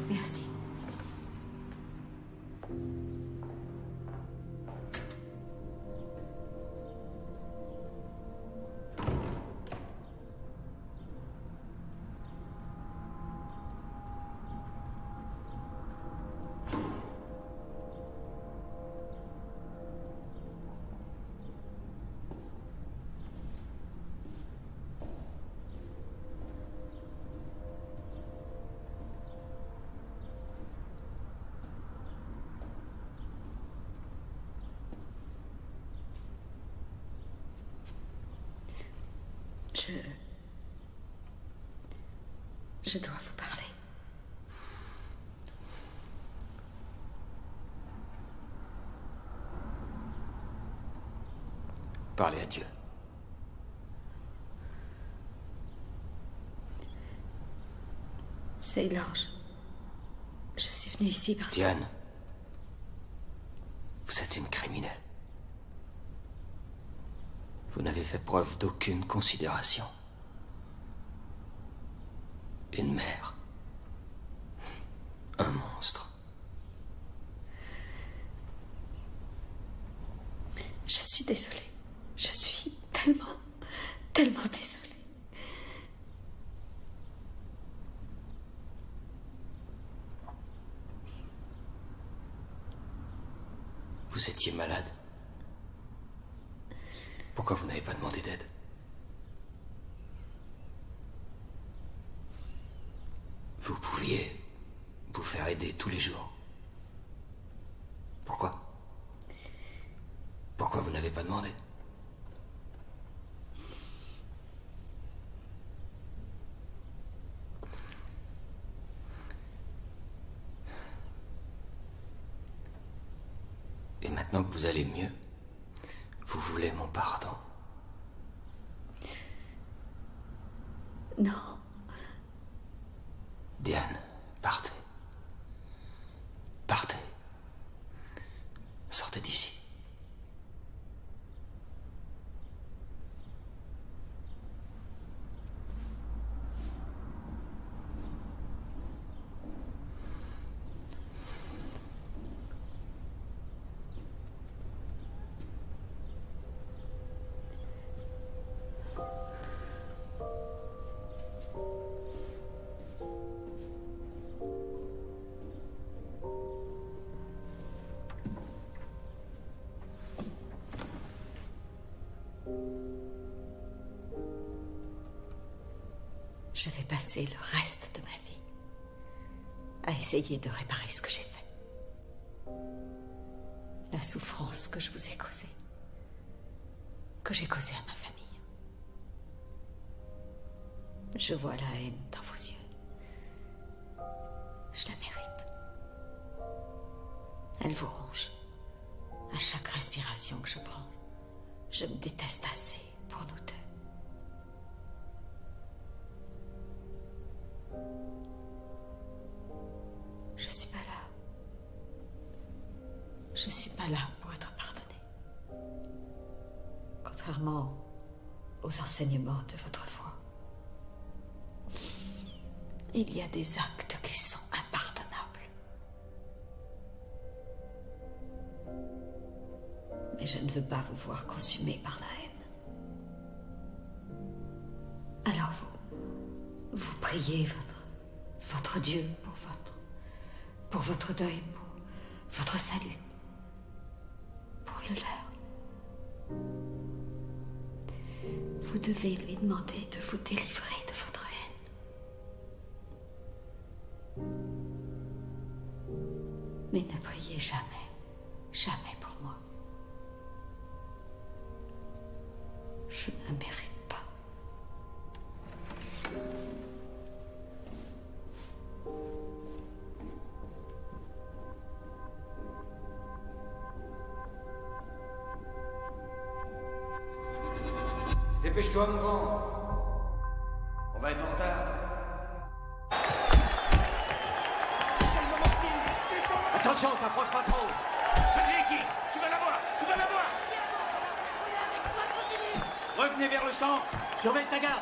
Merci. Je dois vous parler. Parlez à Dieu. C'est l'ange. Je suis venue ici parce que... Diane, vous êtes une criminelle. Vous n'avez fait preuve d'aucune considération. Une mère. Un monstre. Je suis désolée. Je suis tellement désolée. Vous étiez malade. Pourquoi vous n'avez pas demandé d'aide? Vous pouviez vous faire aider tous les jours. Pourquoi? Pourquoi vous n'avez pas demandé? Et maintenant que vous allez mieux, vous voulez mon pardon? Non. Diane, partez. Partez. Sortez d'ici. Je vais passer le reste de ma vie à essayer de réparer ce que j'ai fait. La souffrance que je vous ai causée, que j'ai causée à ma famille. Je vois la haine dans vos yeux. Je la mérite. Elle vous ronge. À chaque respiration que je prends, je me déteste assez pour nous deux. Je suis pas là. Je suis pas là pour être pardonnée. Contrairement aux enseignements de votre foi, il y a des actes qui sont impardonnables. Mais je ne veux pas vous voir consumé par la haine. Alors vous priez votre Dieu pour votre deuil, pour votre salut, pour le leur. Vous devez lui demander de vous délivrer de votre haine. Mais ne priez jamais pour moi. Je ne le mérite pas. Dépêche-toi, mon grand. On va être en retard. Attention, t'approches pas trop. Vas-y, King, tu vas l'avoir, tu vas l'avoir. Revenez vers le centre. Surveille ta garde.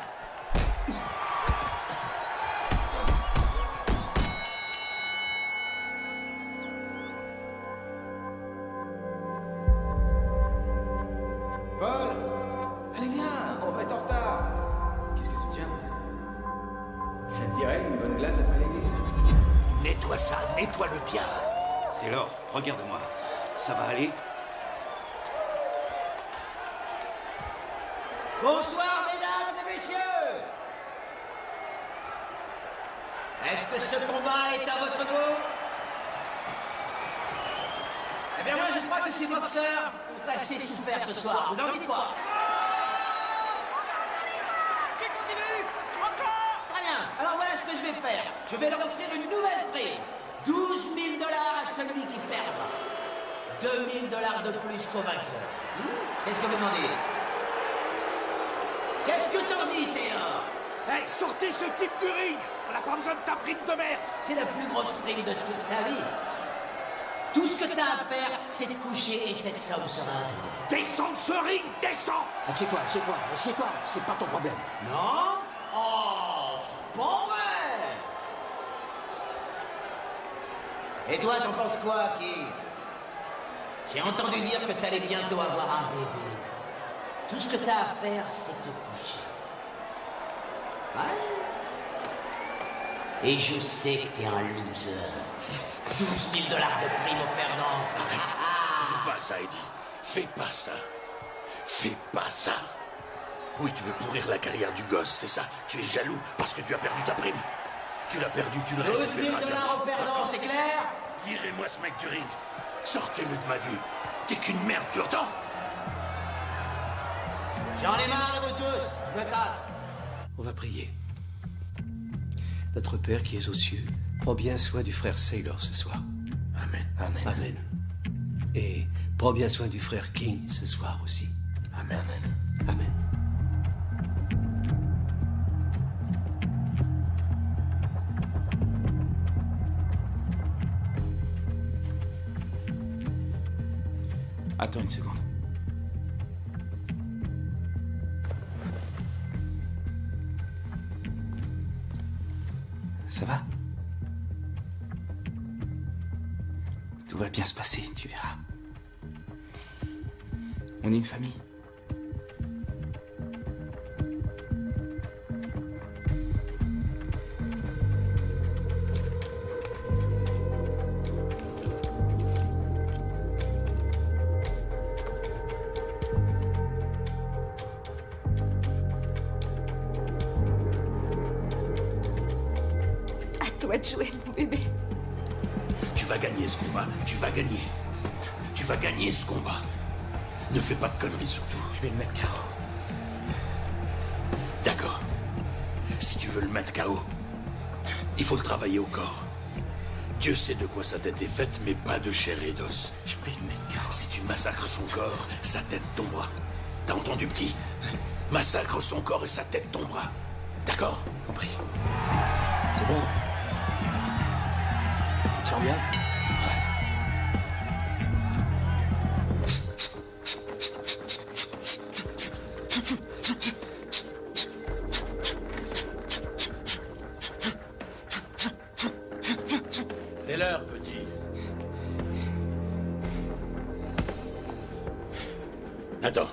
Paul, allez viens, on va être en retard. Qu'est-ce que tu tiens? Ça te dirait une bonne glace après l'église? Nettoie ça, nettoie-le bien. C'est l'or, regarde-moi. Ça va aller? Bonsoir, mesdames et messieurs. Est-ce que ce combat est à votre goût? Eh bien, moi, je crois que ces boxeurs ont assez souffert ce soir. Vous en dites quoi? Qui continue? Encore? Très bien. Alors, voilà ce que je vais faire. Je vais leur offrir une nouvelle prime. 12 000 $ à celui qui perdra. 2 000 $ de plus qu'au vainqueur. Qu'est-ce que vous en dites? Qu'est-ce que t'en dis, Sailor? Hey, sortez ce type du ring. On n'a pas besoin de ta prime de merde. C'est la plus grosse prime de toute ta vie. Tout ce que t'as à faire, c'est de coucher et cette somme sera à toi. Descends de ce ring, descends. Assieds-toi, assieds-toi, assieds-toi. C'est pas ton problème. Non? Oh, c'est pas vrai. Et toi, t'en penses quoi, King? J'ai entendu dire que t'allais bientôt avoir un bébé. Tout ce que t'as à faire, c'est te coucher. Ouais. Et je sais que t'es un loser. 12 000 $ de prime au perdant. Arrête. Joue pas ça, Eddie. Fais pas ça. Fais pas ça. Oui, tu veux pourrir la carrière du gosse, c'est ça. Tu es jaloux parce que tu as perdu ta prime. Tu l'as perdu, tu le 12 000 récupéreras jamais. $ au perdant, c'est clair? Virez-moi ce mec du ring. Sortez-le de ma vue. T'es qu'une merde, tu entends? J'en ai marre de vous tous. Je me casse. On va prier. Notre Père qui es aux cieux, prends bien soin du frère Sailor ce soir. Amen. Amen. Amen. Et prends bien soin du frère King ce soir aussi. Amen. Amen. Attends une seconde. Ça va? Tout va bien se passer, tu verras. On est une famille. Toi de jouer, mon bébé. Tu vas gagner ce combat. Tu vas gagner. Tu vas gagner ce combat. Ne fais pas de conneries surtout. Je vais le mettre KO. D'accord. Si tu veux le mettre KO, il faut le travailler au corps. Dieu sait de quoi sa tête est faite, mais pas de chair et d'os. Je vais le mettre KO. Si tu massacres son corps, sa tête tombera. T'as entendu, petit? Massacre son corps et sa tête tombera. D'accord? Compris. C'est bon. Tu te sens bien? C'est l'heure, petit. Attends.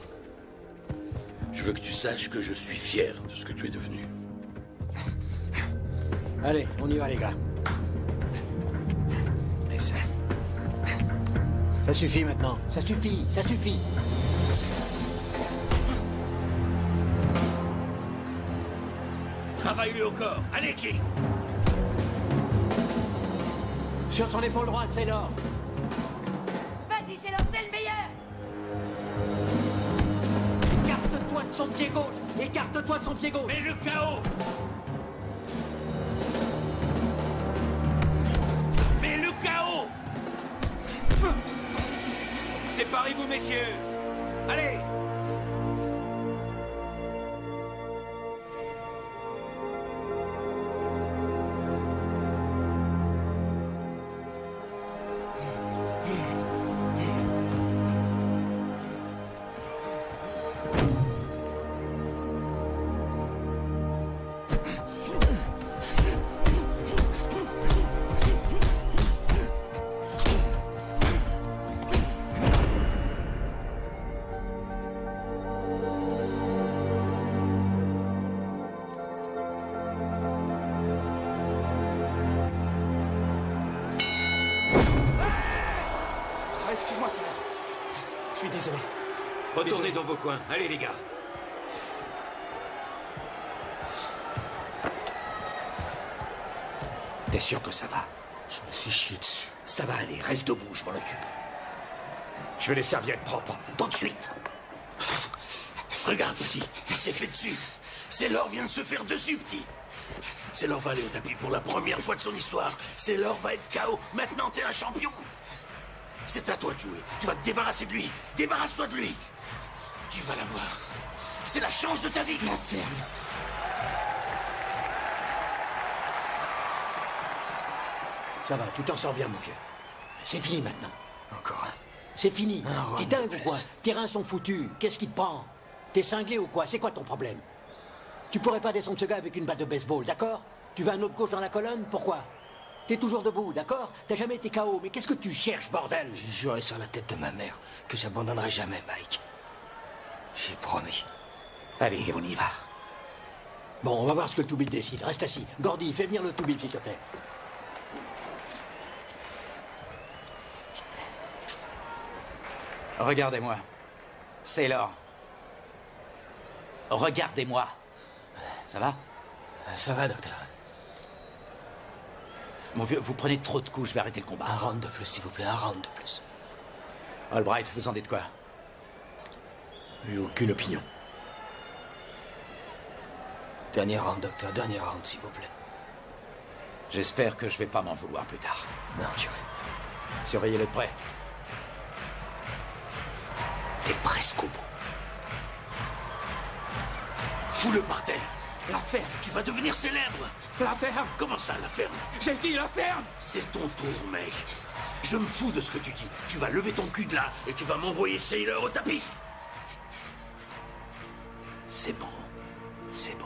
Je veux que tu saches que je suis fier de ce que tu es devenu. Allez, on y va, les gars. Mais ça suffit maintenant. Ça suffit, ça suffit. Travaille-lui au corps. Allez, King. Sur son épaule droite, Taylor. Vas-y, c'est le meilleur. Écarte-toi de son pied gauche. Écarte-toi de son pied gauche. Mets le KO. Mets le KO. Séparez-vous, messieurs. Allez. suis désolé. Retournez dans vos coins. Allez, les gars. T'es sûr que ça va? Je me suis chié dessus. Ça va aller, reste debout, je m'en occupe. Je veux les serviettes propres, tout de suite. Regarde, petit, il s'est fait dessus. Sailor vient de se faire dessus, petit. Sailor va aller au tapis pour la première fois de son histoire. Sailor va être KO. Maintenant, t'es un champion. C'est à toi de jouer. Tu vas te débarrasser de lui. Débarrasse-toi de lui. Tu vas l'avoir. C'est la chance de ta vie. La ferme. Ça va, tu t'en sors bien, mon vieux. C'est fini maintenant. Encore un. C'est fini. Un T'es dingue ou quoi? Tes reins sont foutus. Qu'est-ce qui te prend? T'es cinglé ou quoi? C'est quoi ton problème? Tu pourrais pas descendre ce gars avec une batte de baseball, d'accord? Tu veux un autre gauche dans la colonne? Pourquoi? T'es toujours debout, d'accord? T'as jamais été KO, mais qu'est-ce que tu cherches, bordel? J'ai juré sur la tête de ma mère que j'abandonnerai jamais, Mike. J'ai promis. Allez, on y va. Bon, on va voir ce que le Toubib décide. Reste assis. Gordy, fais venir le Toubib, s'il te plaît. Regardez-moi. Sailor. Regardez-moi. Ça va? Ça va, docteur. Mon vieux, vous prenez trop de coups, je vais arrêter le combat. Un round de plus, s'il vous plaît, un round de plus. Albright, vous en dites quoi? J'ai aucune opinion. Dernier round, docteur, dernier round, s'il vous plaît. J'espère que je vais pas m'en vouloir plus tard. Non, j'irai. Surveillez-le de près. T'es presque au bout. Fous-le par terre. La ferme. Tu vas devenir célèbre. La ferme. Comment ça, la ferme? J'ai dit la ferme. C'est ton tour, mec. Je me fous de ce que tu dis. Tu vas lever ton cul de là et tu vas m'envoyer Sailor au tapis. C'est bon. C'est bon.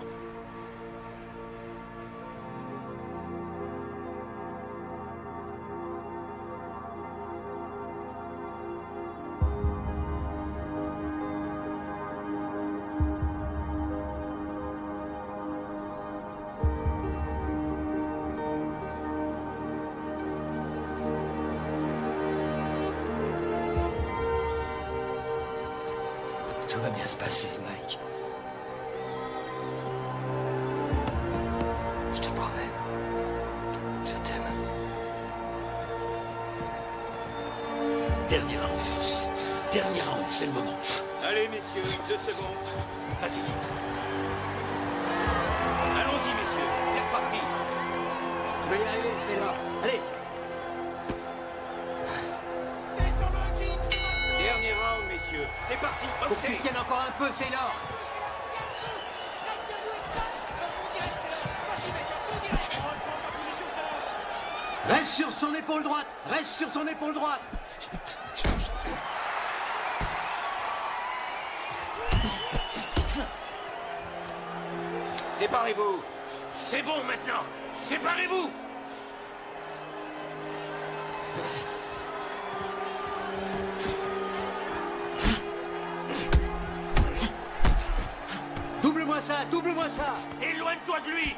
Tout va bien se passer, Mike. Je te promets. Je t'aime. Dernier round. Dernier round, c'est le moment. Allez, messieurs, 2 secondes. Vas-y. Allons-y, messieurs, c'est reparti. Tu vas y arriver, Sailor. Allez. Dernier round, messieurs. C'est parti. Faut que tu tiennes encore un peu, Sailor. Reste sur son épaule droite. Reste sur son épaule droite. Séparez-vous. C'est bon maintenant. Séparez-vous. Double-moi ça, double-moi ça. Éloigne-toi de lui.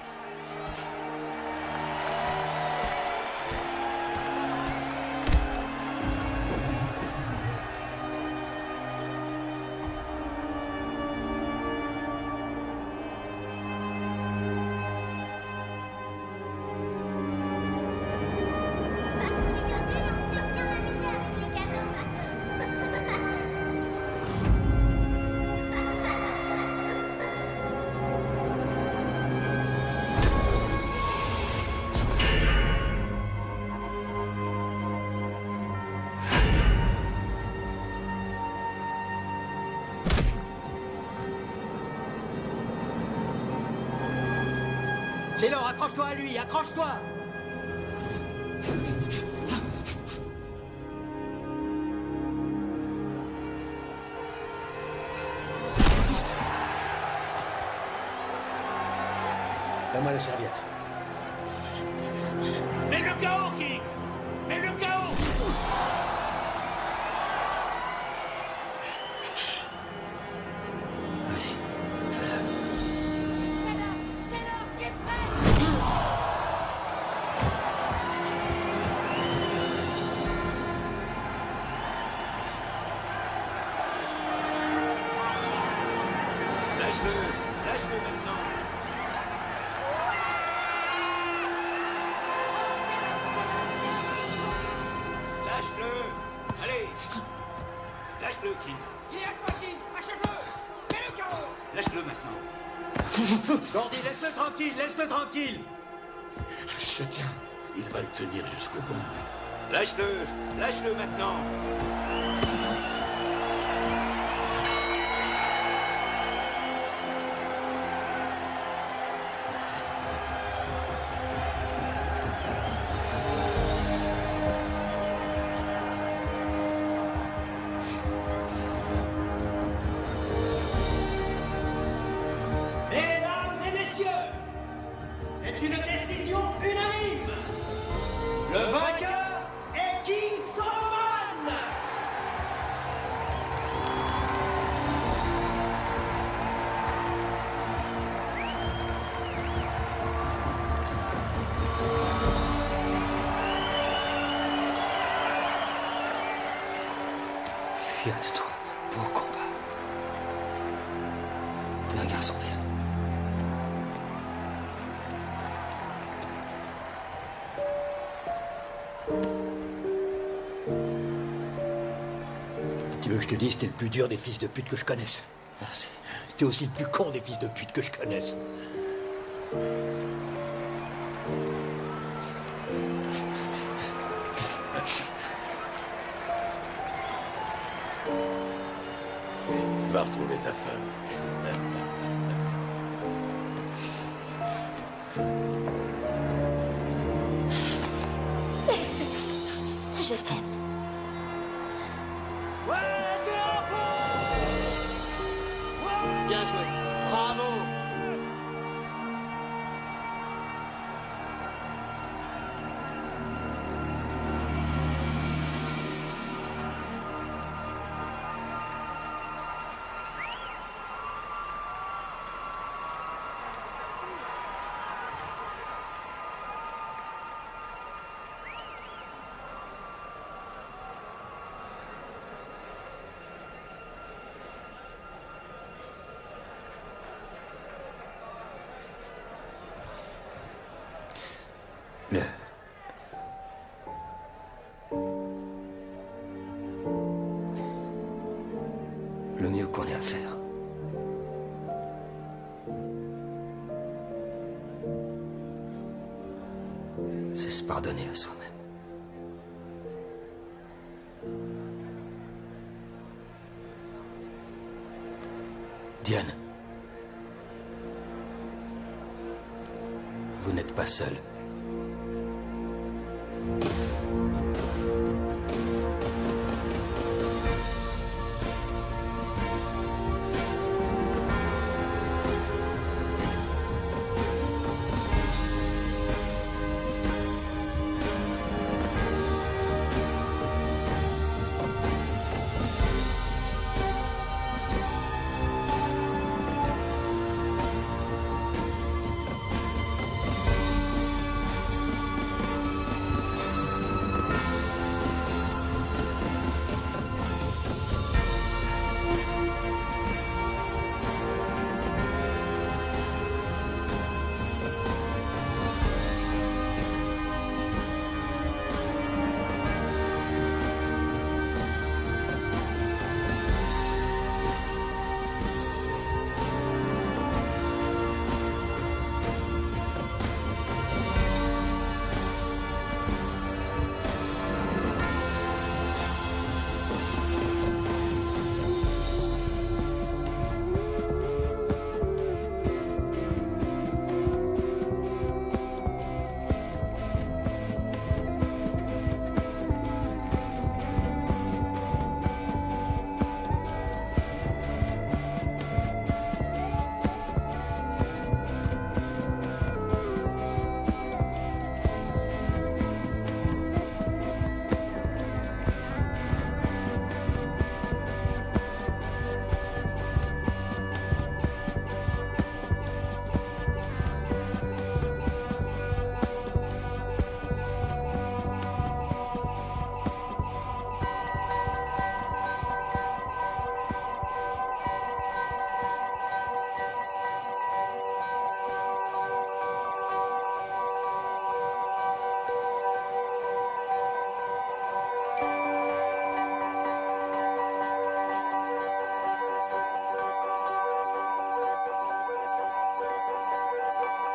Sailor, accroche-toi à lui, accroche-toi. Donne-moi la serviette. Mets le KO, King. Mets le KO. Vas-y, fais-le. Sailor, tu es prêt? Lâche-le. Lâche-le maintenant. Lâche-le. Allez. Lâche-le, King. Il est à toi, King. Achève-le. Mets-le KO. Lâche-le maintenant. Gordy, laisse-le tranquille, laisse-le tranquille. Je te tiens. Il va le tenir jusqu'au bout. Lâche-le. Lâche-le maintenant. Mesdames et messieurs, c'est une décision unanime. Le vainqueur est King Solomon. Fier de toi, beau combat. T'es un garçon bien. Tu veux que je te dise, t'es le plus dur des fils de pute que je connaisse. Merci. T'es aussi le plus con des fils de pute que je connaisse. Va retrouver ta femme. Je t'aime. Bien joué. Bravo. Le mieux qu'on ait à faire, c'est se pardonner à soi-même. Diane, vous n'êtes pas seul.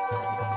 Papa.